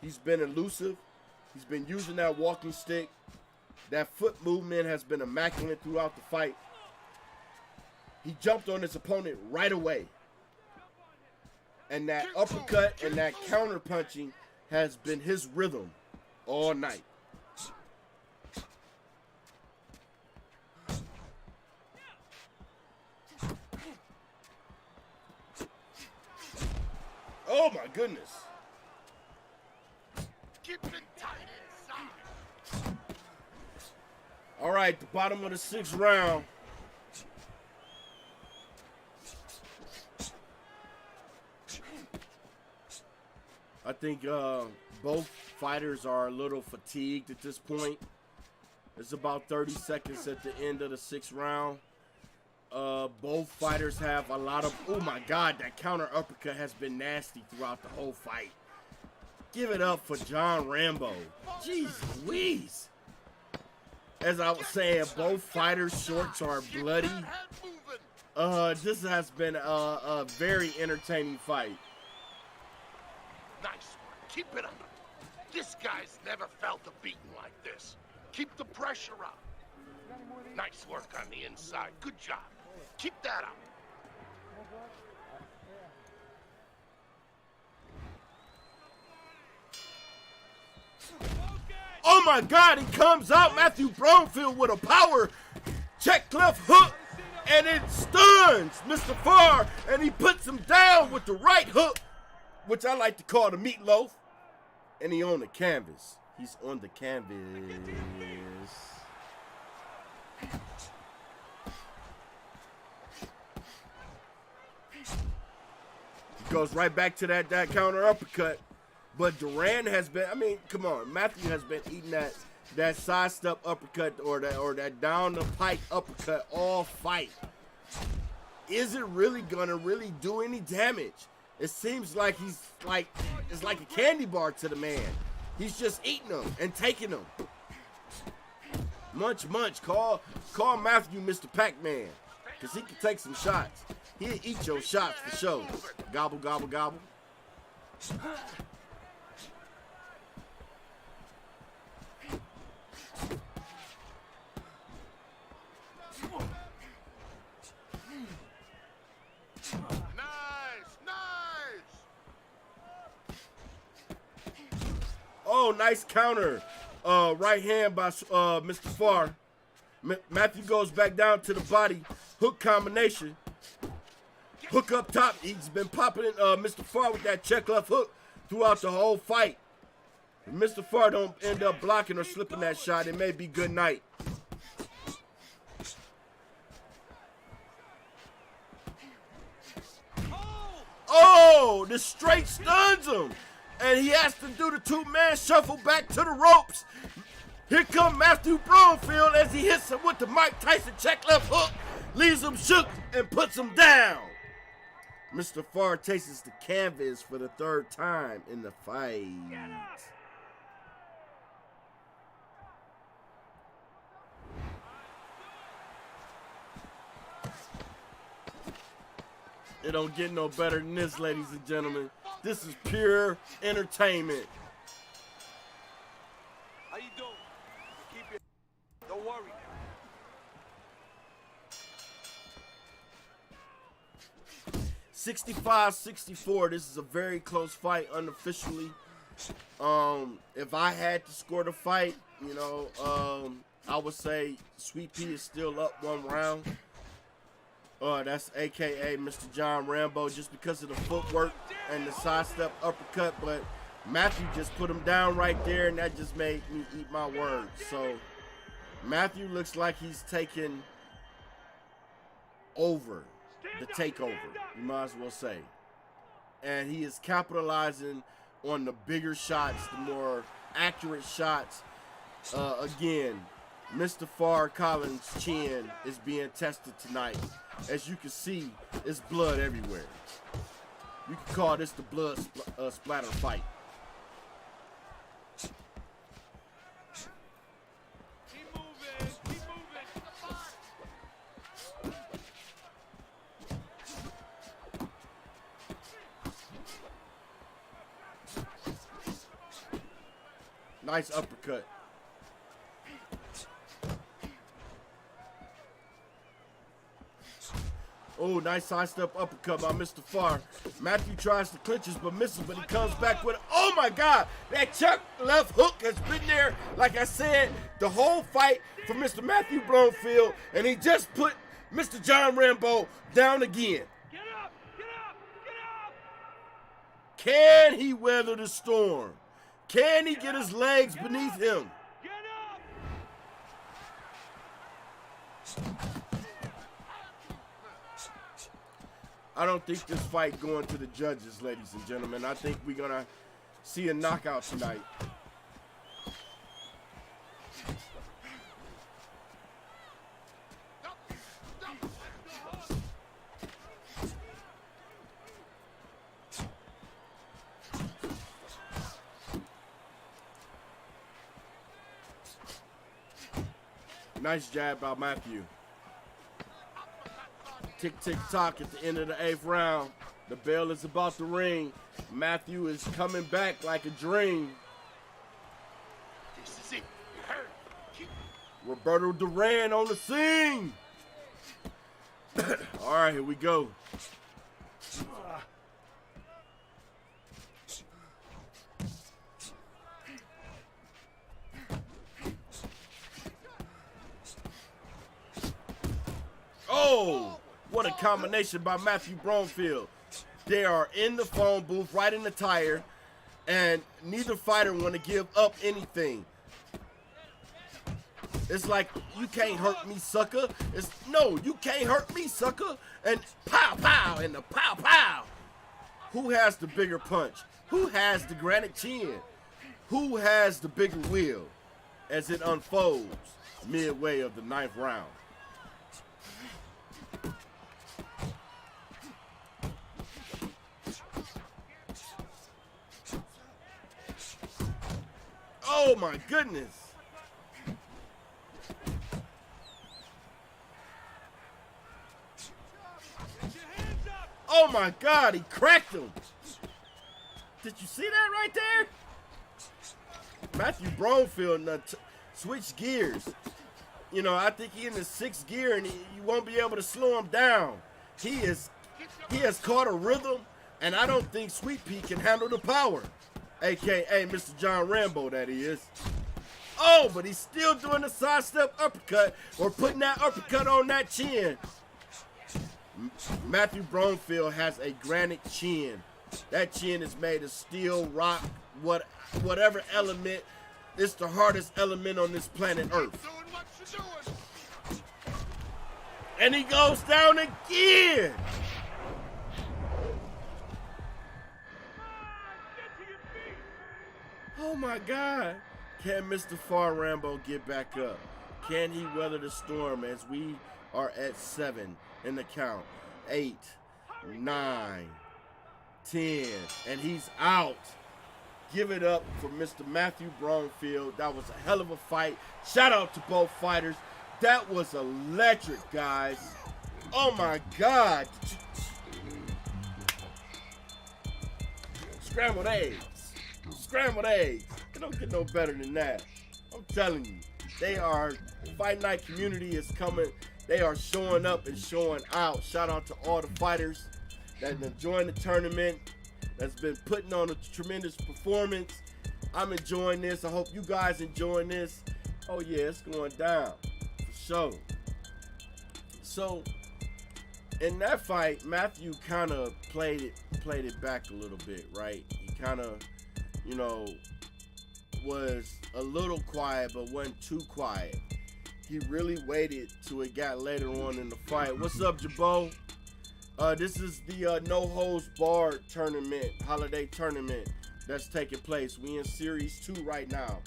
He's been elusive. He's been using that walking stick. That foot movement has been immaculate throughout the fight. He jumped on his opponent right away. And that uppercut and that counter punching has been his rhythm all night. Oh my goodness. Keep it tight inside. All right, the bottom of the 6th round. I think both fighters are a little fatigued at this point. It's about 30 seconds at the end of the 6th round. Both fighters have a lot of, oh my God, that counter uppercut has been nasty throughout the whole fight. Give it up for John Rambo. Jeez Louise. As I was saying, both fighters' shorts are bloody. This has been a very entertaining fight. Nice one. Keep it up. This guy's never felt a beating like this. Keep the pressure up. Nice work on the inside. Good job. Keep that up. Oh my God, he comes out, Matthew Brownfield, with a power check left hook, and it stuns Mr. Farr, and he puts him down with the right hook, which I like to call the meatloaf, and he on the canvas. He's on the canvas. He goes right back to that counter uppercut. But Duran has been, I mean, come on, Matthew has been eating that side step uppercut or that down the pike uppercut all fight. Is it really gonna do any damage? It seems like it's like a candy bar to the man. He's just eating them and taking them. Munch, munch. Call Matthew Mr. Pac-Man, because he can take some shots. He'll eat your shots for sure. Gobble, gobble, gobble. Oh, nice counter. Right hand by Mr. Farr. Matthew goes back down to the body. Hook combination. Hook up top. He's been popping Mr. Farr with that check left hook throughout the whole fight. If Mr. Farr don't end up blocking or slipping that shot, it may be good night. Oh, the straight stuns him. And he has to do the two-man shuffle back to the ropes. Here comes Matthew Brownfield as he hits him with the Mike Tyson check left hook, leaves him shook and puts him down. Mr. Farr tastes the canvas for the third time in the fight. It don't get no better than this, ladies and gentlemen. This is pure entertainment. How you doing? Keep your... Don't worry. 65-64. This is a very close fight unofficially. If I had to score the fight, you know, I would say Sweet Pea is still up one round. That's AKA Mr. John Rambo, just because of the footwork and the sidestep uppercut. But Matthew just put him down right there, and that just made me eat my words. So Matthew looks like he's taking over the takeover, you might as well say. And he is capitalizing on the bigger shots, the more accurate shots. Again, Mr. Farr Collins' chin is being tested tonight. As you can see, it's blood everywhere. You can call this the blood splatter fight. Keep moving. Keep moving. Nice uppercut. Oh, nice sidestep uppercut by Mr. Farr. Matthew tries to clinch us, but misses, but he comes back with it. Oh, my God. That chuck left hook has been there, like I said, the whole fight for Mr. Matthew Brownfield, and he just put Mr. John Rambo down again. Get up! Get up! Get up! Can he weather the storm? Can he get his legs beneath him? Get up! I don't think this fight going to the judges, ladies and gentlemen. I think we're going to see a knockout tonight. Nice jab by Matthew. Tick, tick, tock at the end of the 8th round. The bell is about to ring. Matthew is coming back like a dream. This is it. You heard? Roberto Duran on the scene. All right, here we go. Oh, what a combination by Matthew Bromfield. They are in the phone booth, right in the tire, and neither fighter want to give up anything. It's like, you can't hurt me, sucker. It's, no, you can't hurt me, sucker. And pow, pow, and the pow, pow. Who has the bigger punch? Who has the granite chin? Who has the bigger wheel as it unfolds midway of the 9th round? Oh my goodness. Oh my God, he cracked him. Did you see that right there? Matthew Bromfield switched gears. You know, I think he in the 6th gear and you won't be able to slow him down. He has caught a rhythm, and I don't think Sweet Pea can handle the power. AKA Mr. John Rambo, that he is. Oh, but he's still doing the sidestep uppercut or putting that uppercut on that chin. Matthew Bromfield has a granite chin. That chin is made of steel, rock, whatever element. It's the hardest element on this planet Earth. And he goes down again. Oh my God. Can Mr. Far Rambo get back up? Can he weather the storm as we are at 7 in the count? 8, 9, 10, and he's out. Give it up for Mr. Matthew Bromfield. That was a hell of a fight. Shout out to both fighters. That was electric, guys. Oh my God. Scrambled eggs. Scrambled eggs. It don't get no better than that. I'm telling you, Fight Night community is coming. They are showing up and showing out. Shout out to all the fighters that have enjoying the tournament, that's been putting on a tremendous performance. I'm enjoying this. I hope you guys enjoying this. Oh yeah, it's going down for sure. So in that fight, Matthew kind of played it back a little bit, right? He kind of, you know, was a little quiet, but wasn't too quiet. He really waited till it got later on in the fight. What's up, Jabbo? This is the No Holds Barred tournament, holiday tournament that's taking place. We in Series 2 right now.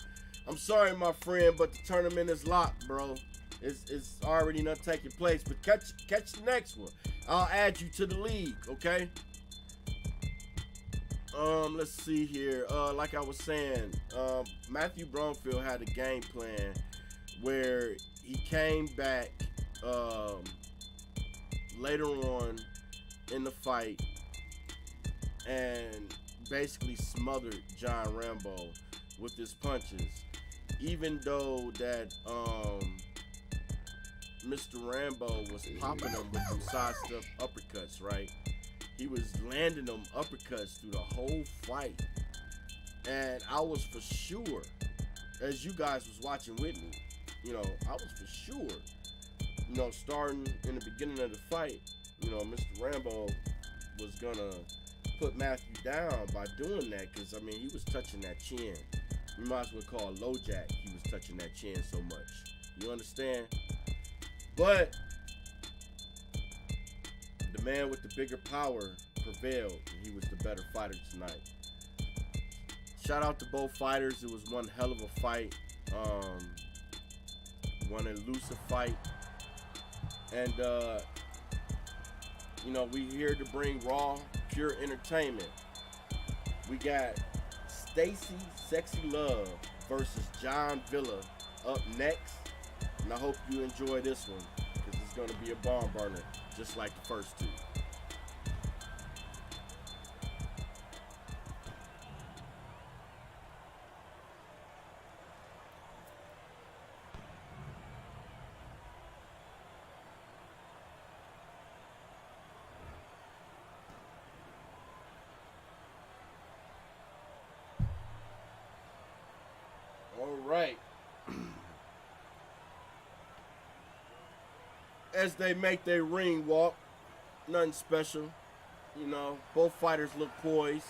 I'm sorry, my friend, but the tournament is locked, bro. It's already not taking place, but catch the next one. I'll add you to the league, okay? Let's see here. Like I was saying, Matthew Bromfield had a game plan where he came back later on in the fight and basically smothered John Rambo with his punches. Even though that Mr. Rambo was popping him with some sidestep uppercuts, right? He was landing them uppercuts through the whole fight. And I was for sure, as you guys was watching with me, you know, I was for sure, you know, starting in the beginning of the fight, you know, Mr. Rambo was gonna put Matthew down by doing that, because I mean, he was touching that chin. You might as well call a low jack. He was touching that chin so much. You understand? But the man with the bigger power prevailed, and he was the better fighter tonight. Shout out to both fighters. It was one hell of a fight. One elusive fight. And, you know, we here to bring raw, pure entertainment. We got Stacy Sexy Love versus John Villa up next. And I hope you enjoy this one, because it's going to be a barn burner, just like the first two. as they make their ring walk. Nothing special. You know, both fighters look poised.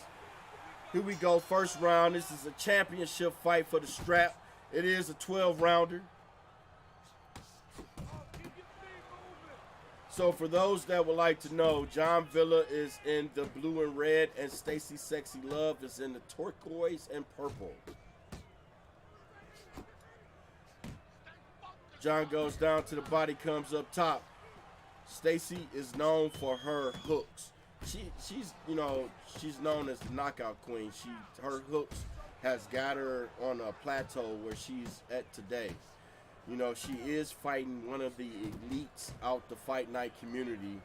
Here we go, first round. This is a championship fight for the strap. It is a 12-rounder. So for those that would like to know, John Villa is in the blue and red, and Stacy Sexy Love is in the turquoise and purple. John goes down to the body, comes up top. Stacy is known for her hooks. She's known as the knockout queen. Her hooks has got her on a plateau where she's at today. You know, she is fighting one of the elites out the fight night community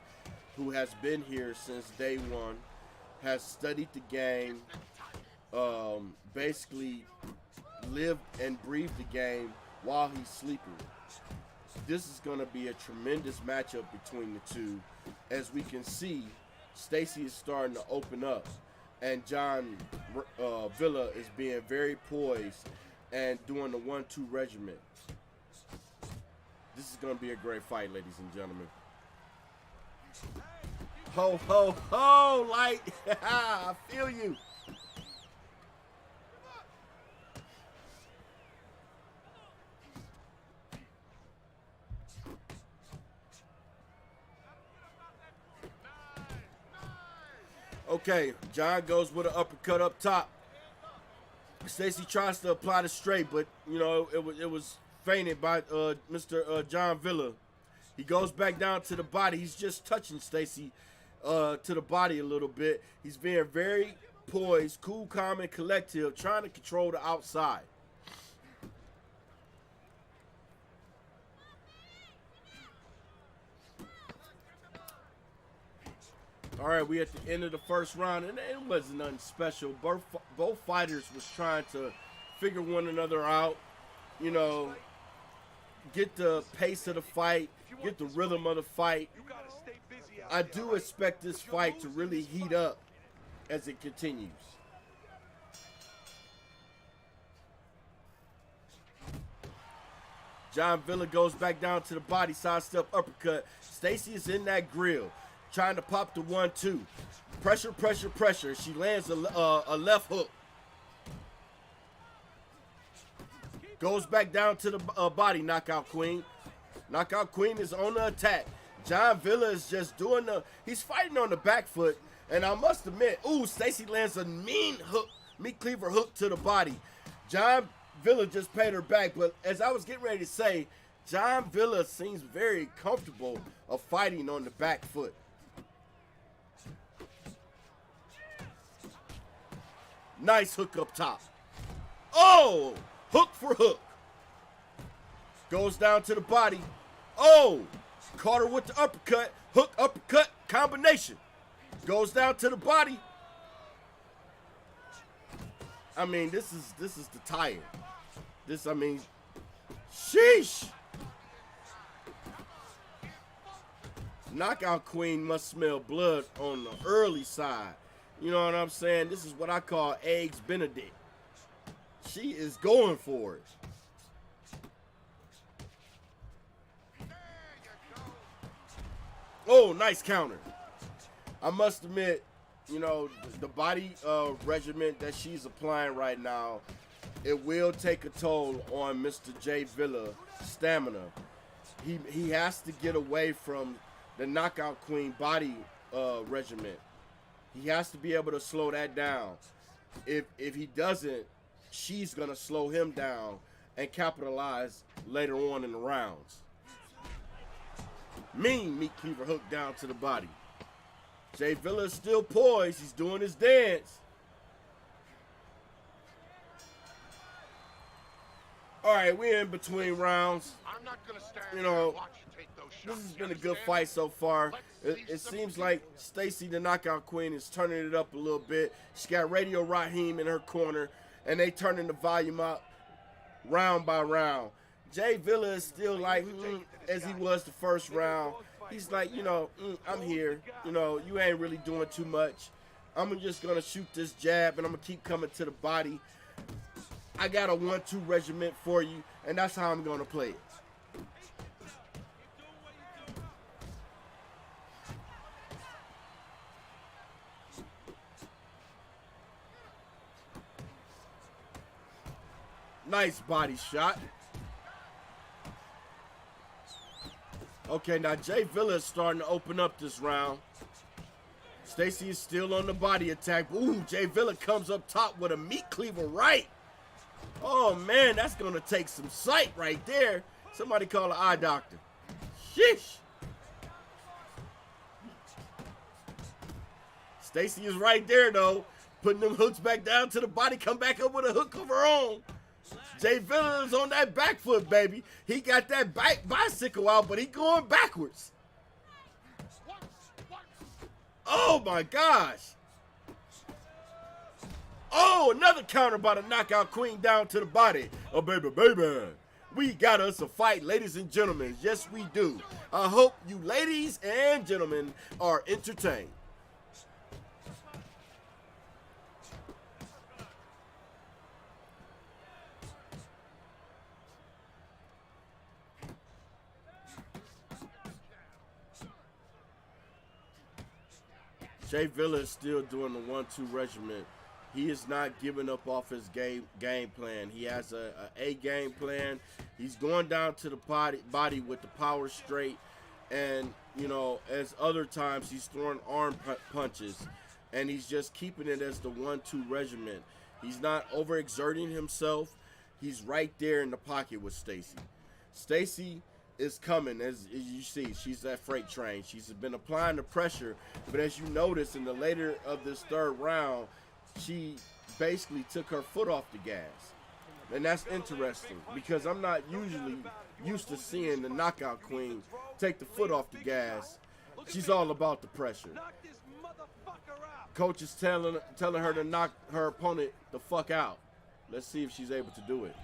who has been here since day one, has studied the game, basically lived and breathed the game while he's sleeping. This is going to be a tremendous matchup between the two. As we can see, Stacy is starting to open up, and John Villa is being very poised and doing the 1-2 regimen. This is going to be a great fight, ladies and gentlemen. Ho, ho, ho, light. I feel you. Okay, John goes with an uppercut up top. Stacy tries to apply the straight, but you know it was feinted by Mr. John Villa. He goes back down to the body. He's just touching Stacy to the body a little bit. He's being very poised, cool, calm, and collective, trying to control the outside. All right, we at the end of the first round, and it wasn't nothing special. Both fighters was trying to figure one another out, you know, get the pace of the fight, get the rhythm of the fight. I do expect this fight to really heat up as it continues. John Villa goes back down to the body, sidestep uppercut. Stacy is in that grill, trying to pop the 1-2. Pressure, pressure, pressure. She lands a left hook. Goes back down to the body, knockout queen. Knockout queen is on the attack. John Villa is just doing he's fighting on the back foot. And I must admit, ooh, Stacy lands a mean hook, meat cleaver hook to the body. John Villa just paid her back. But as I was getting ready to say, John Villa seems very comfortable of fighting on the back foot. Nice hook up top. Oh, hook for hook. Goes down to the body. Oh, caught her with the uppercut. Hook, uppercut, combination. Goes down to the body. I mean, this is the tire. I mean, sheesh. Knockout queen must smell blood on the early side. You know what I'm saying? This is what I call eggs Benedict. She is going for it. Oh, nice counter. I must admit, you know, the body regimen that she's applying right now, it will take a toll on Mr. J. Villa's stamina. He has to get away from the knockout queen body regimen. He has to be able to slow that down. If he doesn't, she's gonna slow him down and capitalize later on in the rounds. Mean meat cleaver hook down to the body. Jay Villa is still poised. He's doing his dance. All right, we're in between rounds. I'm not gonna stand You know, and watch you take those shots. this has you been a good understand? fight so far. Let's see It some seems like people. Stacy, the knockout queen, is turning it up a little bit. She got Radio Raheem in her corner, and they turning the volume up round by round. Jay Villa is still like, as he was the first round. He's like, you know, I'm here. You know, you ain't really doing too much. I'm just going to shoot this jab, and I'm going to keep coming to the body. I got a 1-2 regiment for you, and that's how I'm going to play it. Nice body shot. Okay, now Jay Villa is starting to open up this round. Stacy is still on the body attack. Ooh, Jay Villa comes up top with a meat cleaver right. Oh, man, that's going to take some sight right there. Somebody call an eye doctor. Sheesh. Stacy is right there, though. Putting them hooks back down to the body. Come back up with a hook of her own. Jay Villa is on that back foot, baby. He got that bicycle out, but he going backwards. Oh, my gosh. Oh, another counter by the knockout queen down to the body. Oh, baby, baby. We got us a fight, ladies and gentlemen. Yes, we do. I hope you ladies and gentlemen are entertained. Jay Villa is still doing the 1-2 regimen. He is not giving up off his game plan. He has a game plan. He's going down to the body with the power straight. And, you know, as other times he's throwing arm punches. And he's just keeping it as the 1-2 regimen. He's not overexerting himself. He's right there in the pocket with Stacy. Stacy is coming, as you see. She's that freight train. She's been applying the pressure, but as you notice in the later of this third round, she basically took her foot off the gas. And that's interesting because I'm not usually used to seeing the knockout queen take the foot off the gas. She's all about the pressure. Coach is telling her to knock her opponent the fuck out. Let's see if she's able to do it.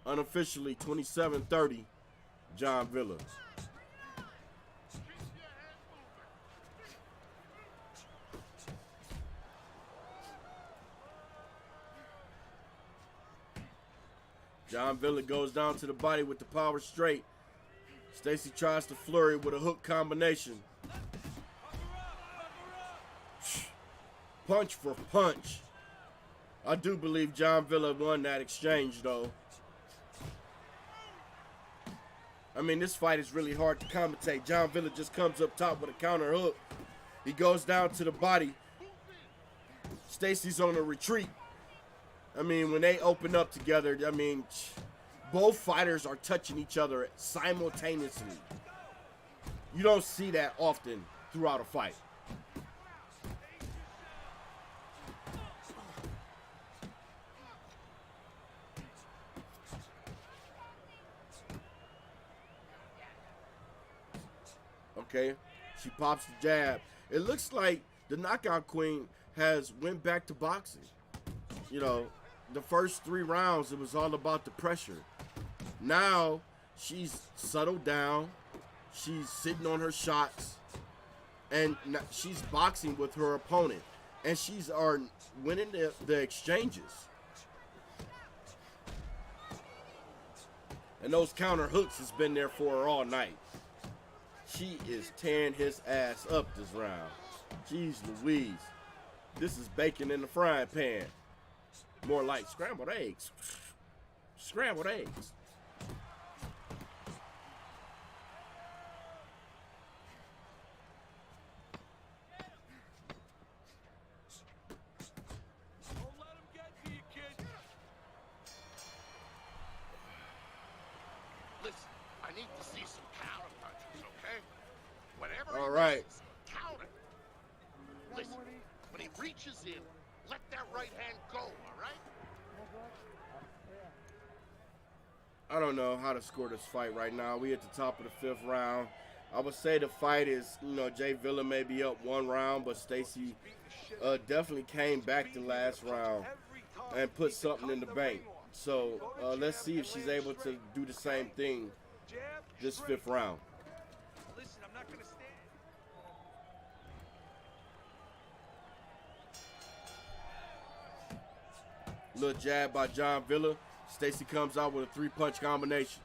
Unofficially, 27-30, John Villa. John Villa goes down to the body with the power straight. Stacy tries to flurry with a hook combination. Punch for punch. I do believe John Villa won that exchange, though. I mean, this fight is really hard to commentate. John Villa just comes up top with a counter hook. He goes down to the body. Stacy's on a retreat. I mean, when they open up together, I mean, both fighters are touching each other simultaneously. You don't see that often throughout a fight. Okay, she pops the jab. It looks like the knockout queen has went back to boxing. You know, the first 3 rounds, it was all about the pressure. Now, she's settled down. She's sitting on her shots. And she's boxing with her opponent. And she's winning the exchanges. And those counter hooks has been there for her all night. She is tearing his ass up this round. Jeez Louise. This is bacon in the frying pan. More like scrambled eggs. Scrambled eggs. Don't let him get to you, kid. Listen, I need to see some counter punches, okay? Whenever All right. misses, counter. Listen, when he reaches in, let that right hand go, all right? I don't know how to score this fight right now. We at the top of the 5th round. I would say the fight is, you know, Jay Villa may be up 1 round, but Stacy definitely came back the last round and put something in the bank. So let's see if she's able to do the same thing this 5th round. Listen, I'm not gonna stand. Little jab by John Villa. Stacy comes out with a 3-punch combination.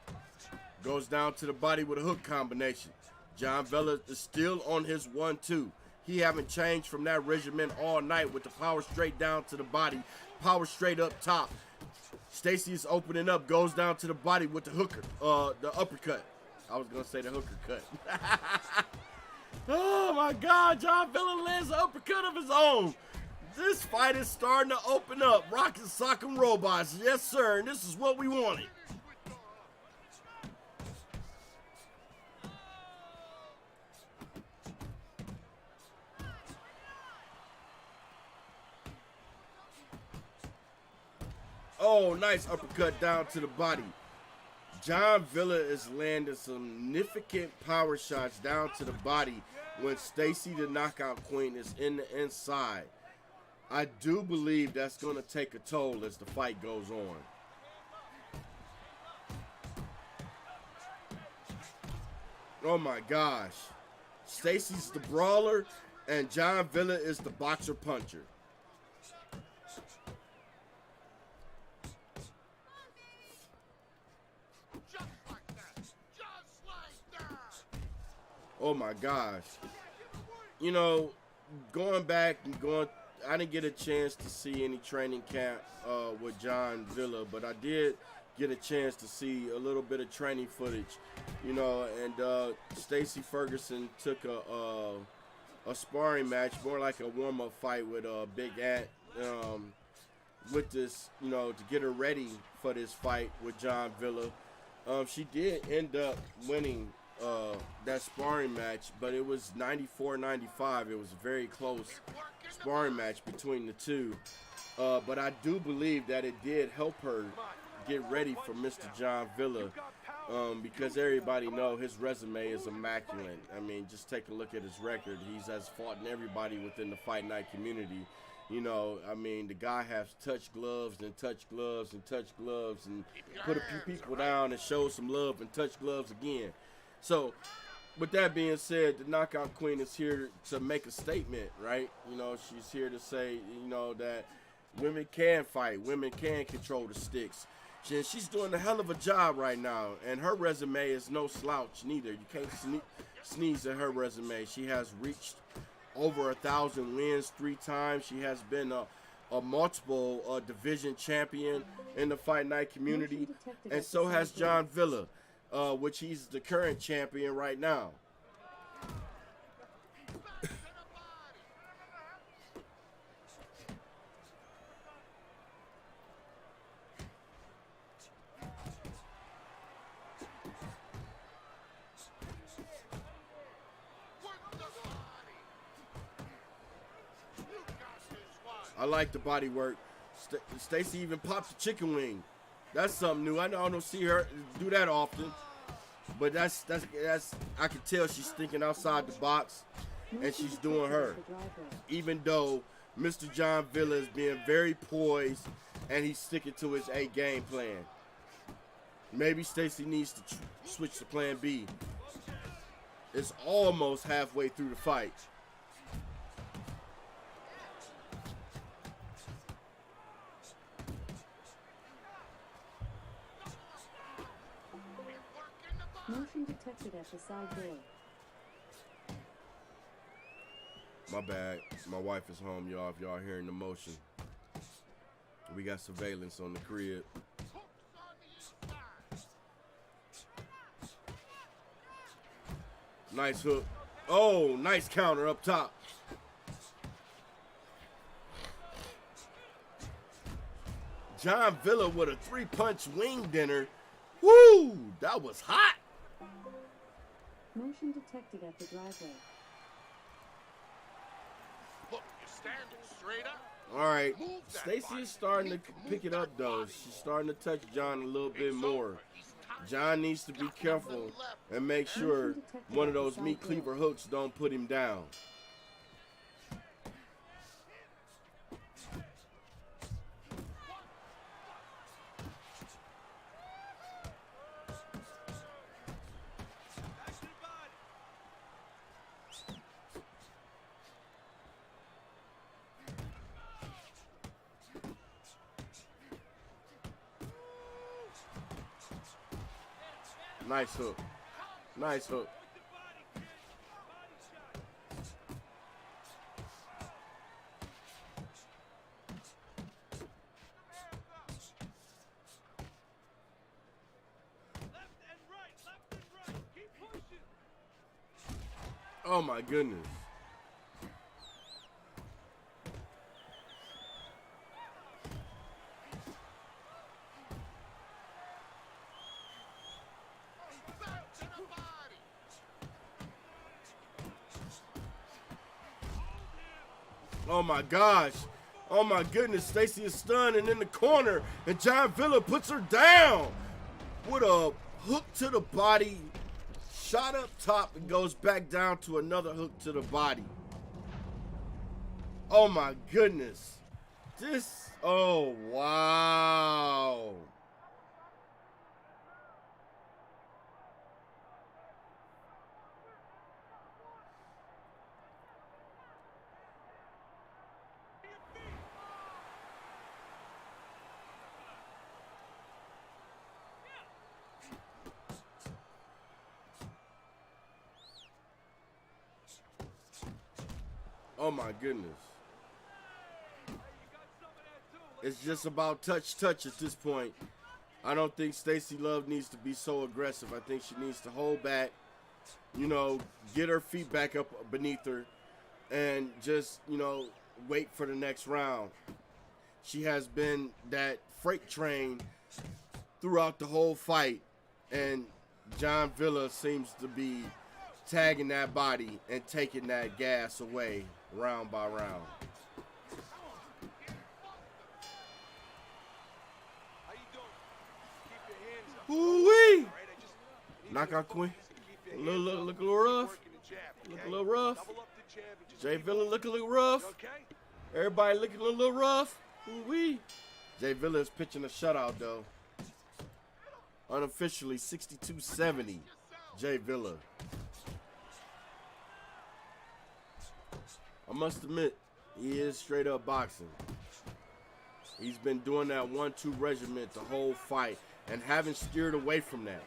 Goes down to the body with a hook combination. John Villa is still on his 1-2. He haven't changed from that regimen all night with the power straight down to the body, power straight up top. Stacy is opening up, goes down to the body with the hooker, the uppercut. I was gonna say the hooker cut. Oh my God, John Villa lands an uppercut of his own. This fight is starting to open up. Rockin' Sock'em Robots, yes sir, and this is what we wanted. Oh, nice uppercut down to the body. John Villa is landing significant power shots down to the body when Stacy the Knockout Queen is in the inside. I do believe that's going to take a toll as the fight goes on. Oh my gosh. Stacy's the brawler and John Villa is the boxer puncher. Oh my gosh. You know, going back and I didn't get a chance to see any training camp with John Villa, but I did get a chance to see a little bit of training footage, you know, and Stacy Ferguson took a sparring match, more like a warm-up fight with Big Ant, with this, you know, to get her ready for this fight with John Villa. She did end up winning that sparring match, but it was 94-95. It was a very close sparring match between the two. But I do believe that it did help her get ready for Mr. John Villa, because everybody know his resume is immaculate. I mean, just take a look at his record. He has fought in everybody within the Fight Night community. You know, I mean, the guy has touched gloves and touched gloves and touched gloves and put a few people down and showed some love and touched gloves again. So, with that being said, the Knockout Queen is here to make a statement, right? You know, she's here to say, you know, that women can fight, women can control the sticks. She's doing a hell of a job right now, and her resume is no slouch neither. You can't sneeze at her resume. She has reached over 1,000 wins 3 times. She has been a multiple division champion in the Fight Night community, and so has John Villa, which he's the current champion right now. I like the body work. Stacy even popped the chicken wing. That's something new. I don't see her do that often, but that's I can tell she's thinking outside the box, and she's doing her. Even though Mr. John Villa is being very poised and he's sticking to his A game plan. Maybe Stacy needs to switch to plan B. It's almost halfway through the fight. Motion detected at the side door. My bad. My wife is home, y'all. If y'all hearing the motion. We got surveillance on the crib. Nice hook. Oh, nice counter up top. John Villa with a 3-punch wing dinner. Woo! That was hot. Motion detected at the driveway. Look, you're standing straight up. All right, Stacy is starting to pick it up, though. She's starting to touch John a little bit more. John needs to be careful and make sure one of those meat cleaver hooks don't put him down. Nice hook. Nice hook. Oh my goodness. Oh my gosh. Oh my goodness. Stacy is stunned and in the corner, and John Villa puts her down with a hook to the body, shot up top, and goes back down to another hook to the body. Oh my goodness. Oh wow. Oh my goodness. It's just about touch at this point. I don't think Stacy Love needs to be so aggressive. I think she needs to hold back, you know, get her feet back up beneath her, and just, you know, wait for the next round. She has been that freight train throughout the whole fight, and John Villa seems to be tagging that body and taking that gas away round by round. Ooh-wee! Knockout queen. Look a little rough. Look a little rough. Jay Villa look a little rough. Everybody looking a little rough. Ooh-wee. Jay Villa is pitching a shutout, though. Unofficially, 62-70. Jay Villa. I must admit, he is straight up boxing. He's been doing that 1-2 regiment the whole fight and haven't steered away from that.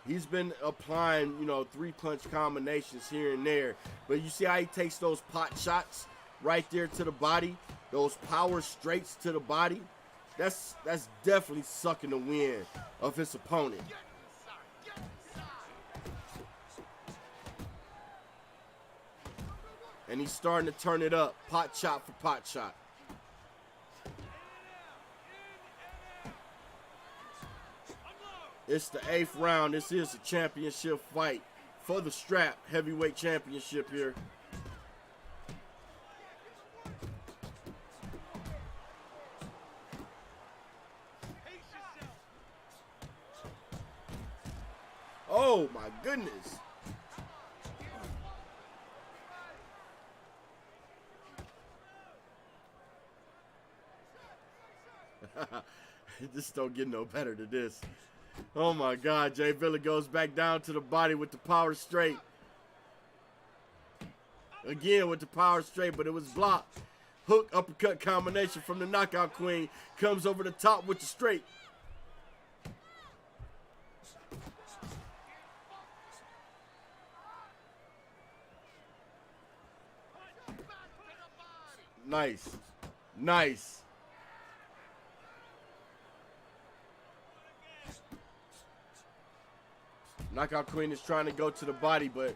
He's been applying, you know, 3-punch combinations here and there. But you see how he takes those pot shots right there to the body, those power straights to the body? That's definitely sucking the wind of his opponent. And he's starting to turn it up, pot shot for pot shot. It's the 8th round. This is a championship fight for the strap heavyweight championship here. Oh my goodness. This don't get no better than this. Oh my God, Jay Villa goes back down to the body with the power straight. Again with the power straight, but it was blocked. Hook uppercut combination from the knockout queen. Comes over the top with the straight. Nice. Nice. Knockout Queen is trying to go to the body, but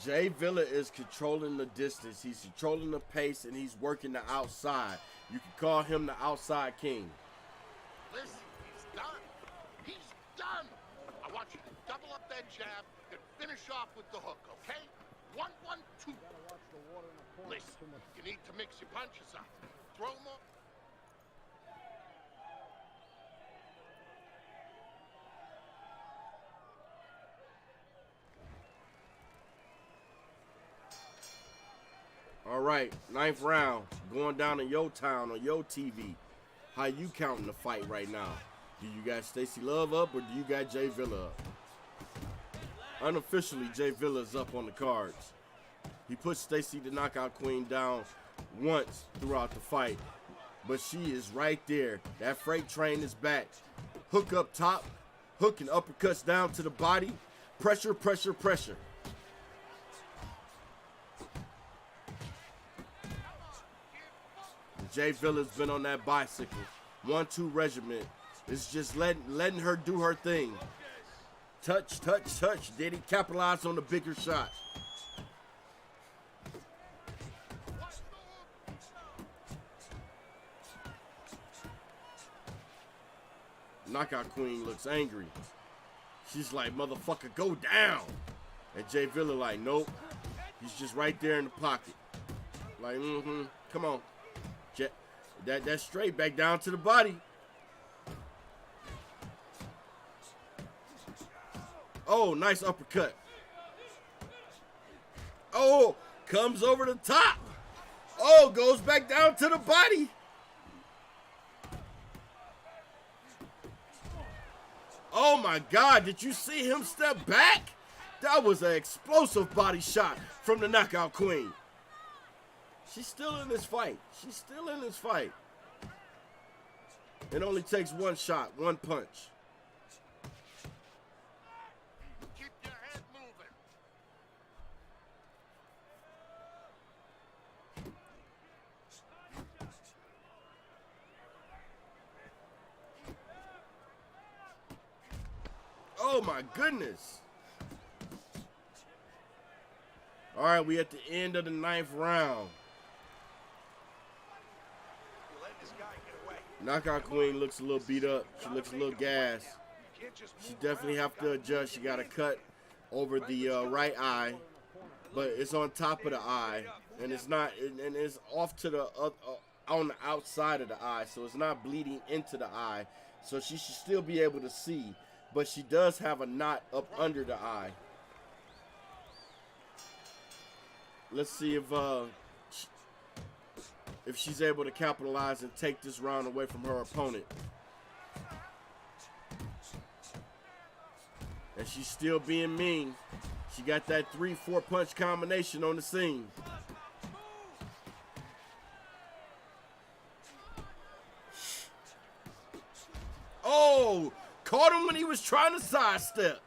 Jay Villa is controlling the distance. He's controlling the pace, and he's working the outside. You can call him the outside king. Listen, he's done. He's done. I want you to double up that jab and finish off with the hook, okay? 1, 1, 2. Listen, you need to mix your punches up. Throw them up. All right, 9th round, going down in your town on your TV. How you counting the fight right now? Do you got Stacy Love up or do you got Jay Villa up? Unofficially, Jay Villa's up on the cards. He put Stacy the Knockout Queen down once throughout the fight, but she is right there. That freight train is back. Hook up top, hook and uppercuts down to the body. Pressure, pressure, pressure. Jay Villa's been on that bicycle. 1-2 regiment. It's just letting her do her thing. Touch. Did he capitalize on the bigger shot? Knockout Queen looks angry. She's like, motherfucker, go down. And Jay Villa like, nope. He's just right there in the pocket. Like, come on. That's straight back down to the body. Oh, nice uppercut. Oh, comes over the top. Oh, goes back down to the body. Oh my God, did you see him step back? That was an explosive body shot from the Knockout Queen. She's still in this fight. It only takes one shot, one punch. Keep your head moving. Oh my goodness. All right, we at the end of the 9th round. Knockout Queen looks a little beat up. She looks a little gassed. She definitely have to adjust. She got a cut over the right eye, but it's on top of the eye, and it's not, and it's off to the on the outside of the eye, so it's not bleeding into the eye. So she should still be able to see, but she does have a knot up under the eye. Let's see if she's able to capitalize and take this round away from her opponent. And she's still being mean. She got that 3-4 punch combination on the scene. Oh, caught him when he was trying to sidestep.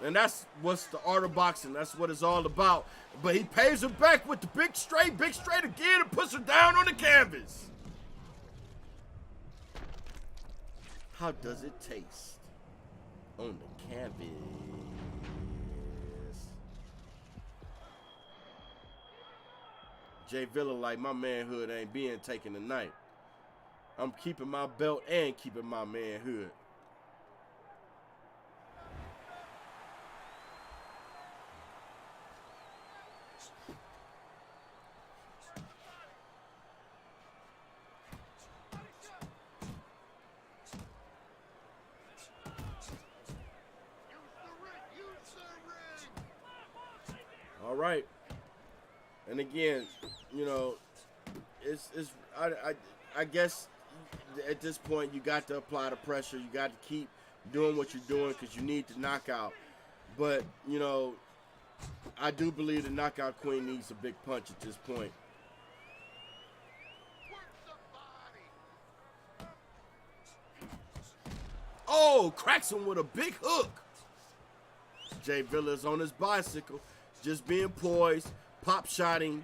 And that's what's the art of boxing. That's what it's all about. But he pays her back with the big straight again, and puts her down on the canvas. How does it taste on the canvas? Jay Villa like, my manhood ain't being taken tonight. I'm keeping my belt and keeping my manhood. All right, and again, you know, I guess at this point you got to apply the pressure. You got to keep doing what you're doing because you need the knockout. But you know, I do believe the Knockout Queen needs a big punch at this point. Oh, cracks him with a big hook. Jay Villa's on his bicycle. Just being poised, pop-shotting,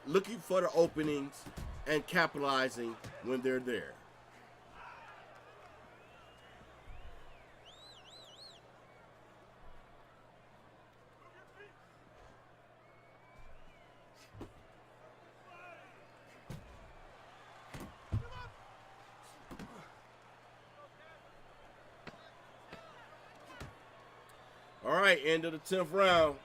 looking for the openings, and capitalizing when they're there. All right, end of the 10th round.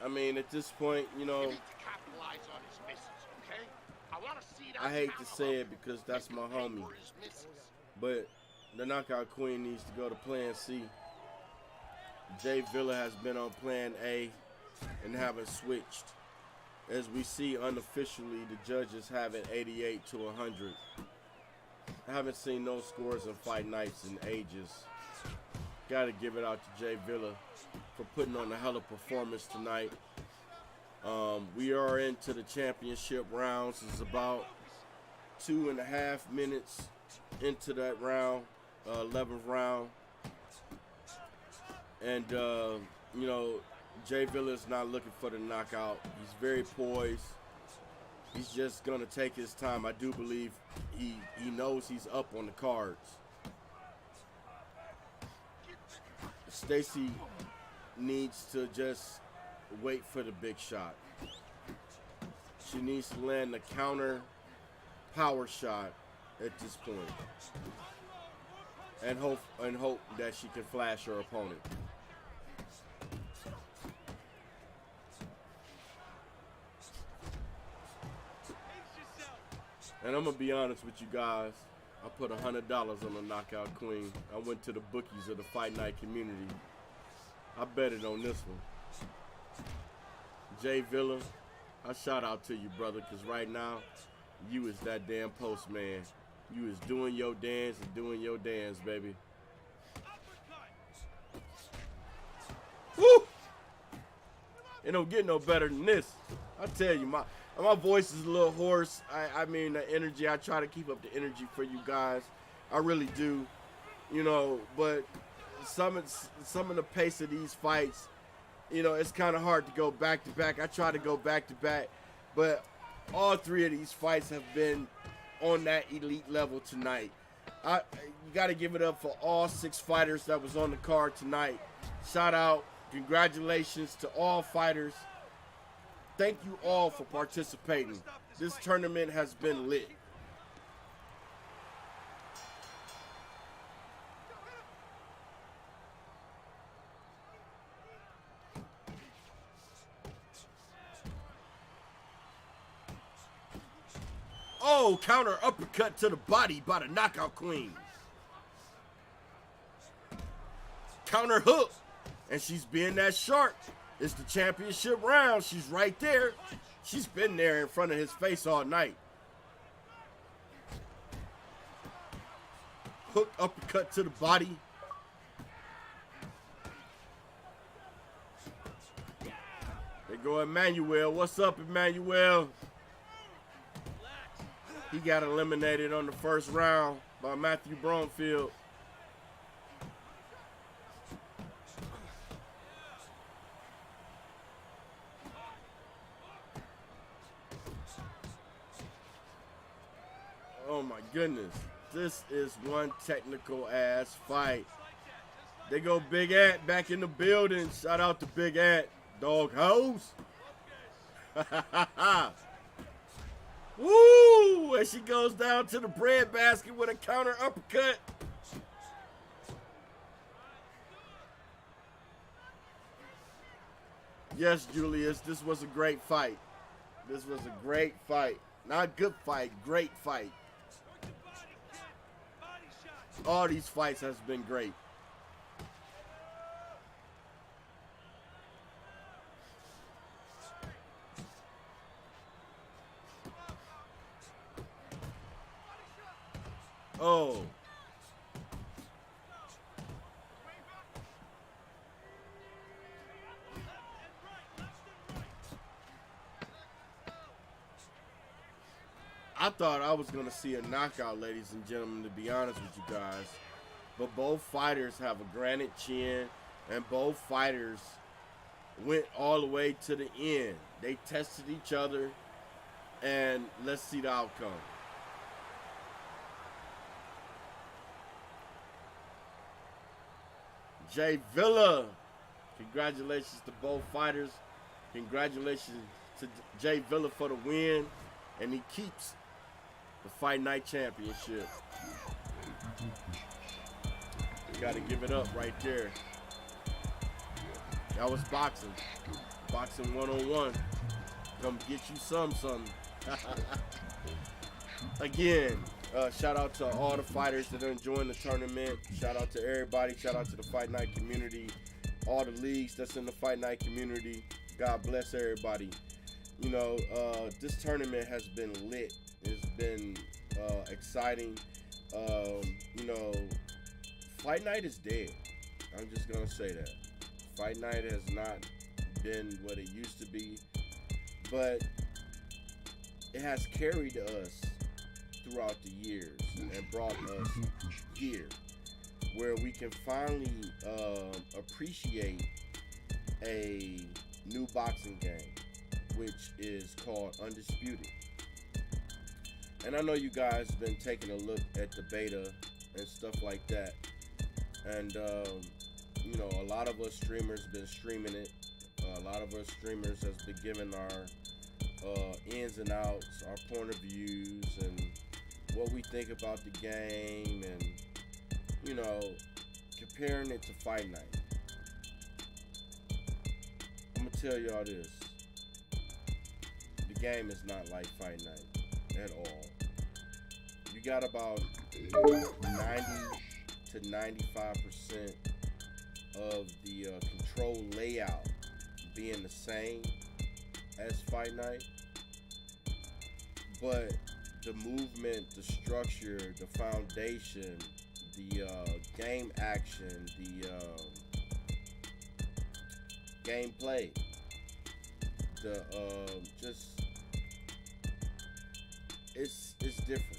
I mean, at this point, you know, I hate to say it because that's my homie, but the Knockout Queen needs to go to Plan C. Jay Villa has been on Plan A and haven't switched. As we see unofficially, the judges have it 88 to 100. I haven't seen no scores in fight nights in ages. Got to give it out to Jay Villa for putting on a hell of a performance tonight. We are into the championship rounds. It's about 2.5 minutes into that round, 11th round. And, you know, Jay Villa is not looking for the knockout. He's very poised. He's just gonna take his time. I do believe he knows he's up on the cards. Stacy needs to just wait for the big shot. She needs to land the counter power shot at this point, and hope that she can flash her opponent. And I'm gonna be honest with you guys. I put $100 on the Knockout Queen. I went to the bookies of the Fight Night community. I betted on this one. Jay Villa, I shout out to you, brother, because right now, you is that damn postman. You is doing your dance and doing your dance, baby. Woo! It don't get no better than this. I tell you, my voice is a little hoarse. I mean, the energy, I try to keep up the energy for you guys. I really do, you know, but some of the pace of these fights, you know, it's kind of hard to go back to back. I try to go back to back, but all three of these fights have been on that elite level tonight. You got to give it up for all 6 fighters that was on the card tonight. Shout out, congratulations to all fighters. Thank you all for participating. This tournament has been lit. Oh, counter uppercut to the body by the Knockout Queen. Counter hook. And she's being that sharp. It's the championship round. She's right there. She's been there in front of his face all night. Hook uppercut to the body. There go Emmanuel. What's up, Emmanuel? He got eliminated on the first round by Matthew Bromfield. Oh my goodness. This is one technical ass fight. They go Big Ant back in the building. Shout out to Big Ant. Dog hoes. Woo! And she goes down to the bread basket with a counter uppercut. Yes, Julius, this was a great fight. This was a great fight. Not good fight, great fight. All these fights has been great. Oh. I thought I was going to see a knockout, ladies and gentlemen, to be honest with you guys. But both fighters have a granite chin, and both fighters went all the way to the end. They tested each other, and let's see the outcome. Jay Villa, congratulations to both fighters. Congratulations to Jay Villa for the win, and he keeps the Fight Night Championship. Got to give it up right there. That was boxing. Boxing 101. Come get you something. Again, shout out to all the fighters that are enjoying the tournament. Shout out to everybody. Shout out to the Fight Night community. All the leagues that's in the Fight Night community. God bless everybody. You know, this tournament has been lit. It's been exciting. You know, Fight Night is dead. I'm just going to say that. Fight Night has not been what it used to be, but it has carried us throughout the years and brought us here where we can finally appreciate a new boxing game, which is called Undisputed. And I know you guys been taking a look at the beta and stuff like that. And, you know, a lot of us streamers been streaming it. A lot of us streamers has been giving our ins and outs, our point of views, and what we think about the game, and, you know, comparing it to Fight Night. I'm gonna tell y'all this. The game is not like Fight Night at all. You got about 90 to 95% of the control layout being the same as Fight Night, but the movement, the structure, the foundation, the game action, the gameplay, the just it's different.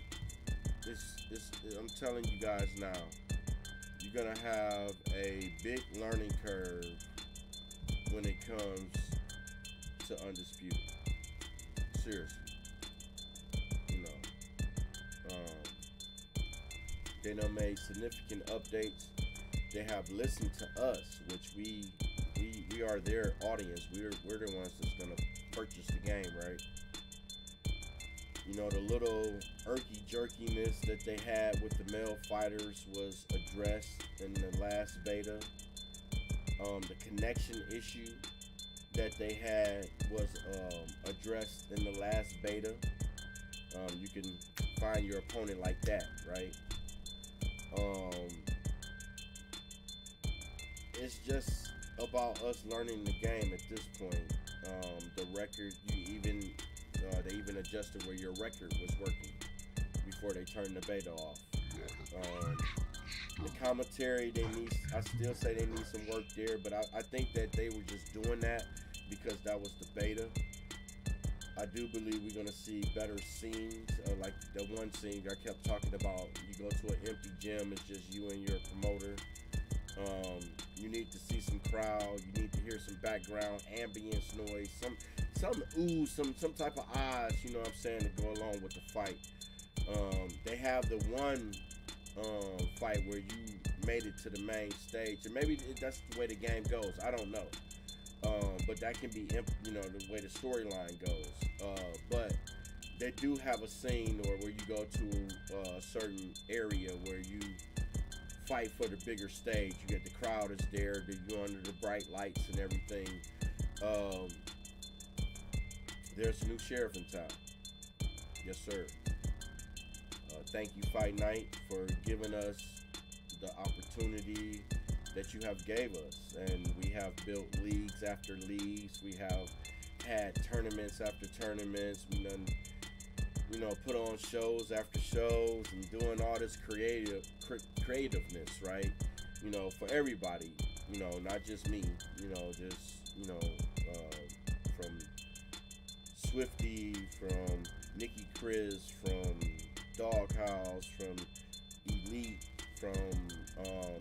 I'm telling you guys now, you're gonna have a big learning curve when it comes to Undisputed. Seriously. You know. They done made significant updates. They have listened to us, which we are their audience. We're the ones that's gonna purchase the game, right? You know, the little jerkiness that they had with the male fighters was addressed in the last beta. The connection issue that they had was addressed in the last beta. You can find your opponent like that, right? It's just about us learning the game at this point. The record, they even adjusted where your record was working before they turned the beta off. The commentary, I still say they need some work there, but I think that they were just doing that because that was the beta. I do believe we're gonna see better scenes, like the one scene I kept talking about. You go to an empty gym, it's just you and your promoter. You need to see some crowd. You need to hear some background ambience noise, some ooze, some type of eyes. You know what I'm saying, to go along with the fight. They have the one fight where you made it to the main stage, and maybe that's the way the game goes. I don't know. But that can be, you know, the way the storyline goes. But they do have a scene or where you go to a certain area where you fight for the bigger stage. You get the crowd is there, you're under the bright lights and everything. There's a new sheriff in town. Yes, sir. Thank you, Fight Night, for giving us the opportunity that you have gave us. And we have built leagues after leagues. We have had tournaments after tournaments. We done, you know, put on shows after shows and doing all this creativeness, right? You know, for everybody, you know, not just me, you know, just, you know, from Swifty, from Nikki Chris, from Doghouse, from Elite, from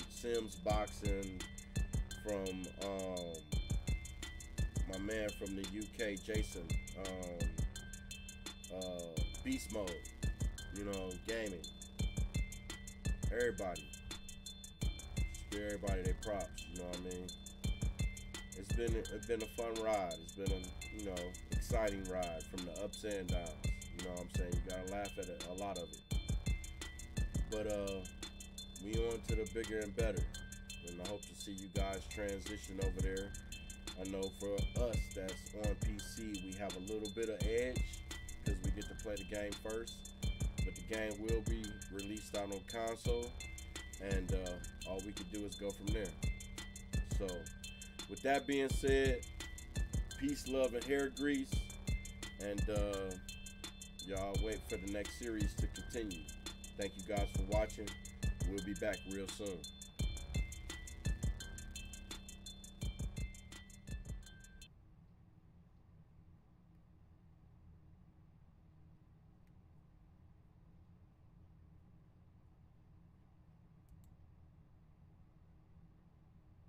Sims Boxing, from my man from the UK, Jason, Beast Mode, you know, gaming. Everybody. Give everybody their props, you know what I mean? It's been a fun ride. It's been a, you know, exciting ride from the ups and downs. You know what I'm saying? You gotta laugh at it, a lot of it. But we on to the bigger and better. And I hope to see you guys transition over there. I know for us that's on PC, we have a little bit of edge because we get to play the game first. But the game will be released out on console, and all we can do is go from there. So, with that being said, peace, love, and hair grease. And y'all wait for the next series to continue. Thank you guys for watching. We'll be back real soon.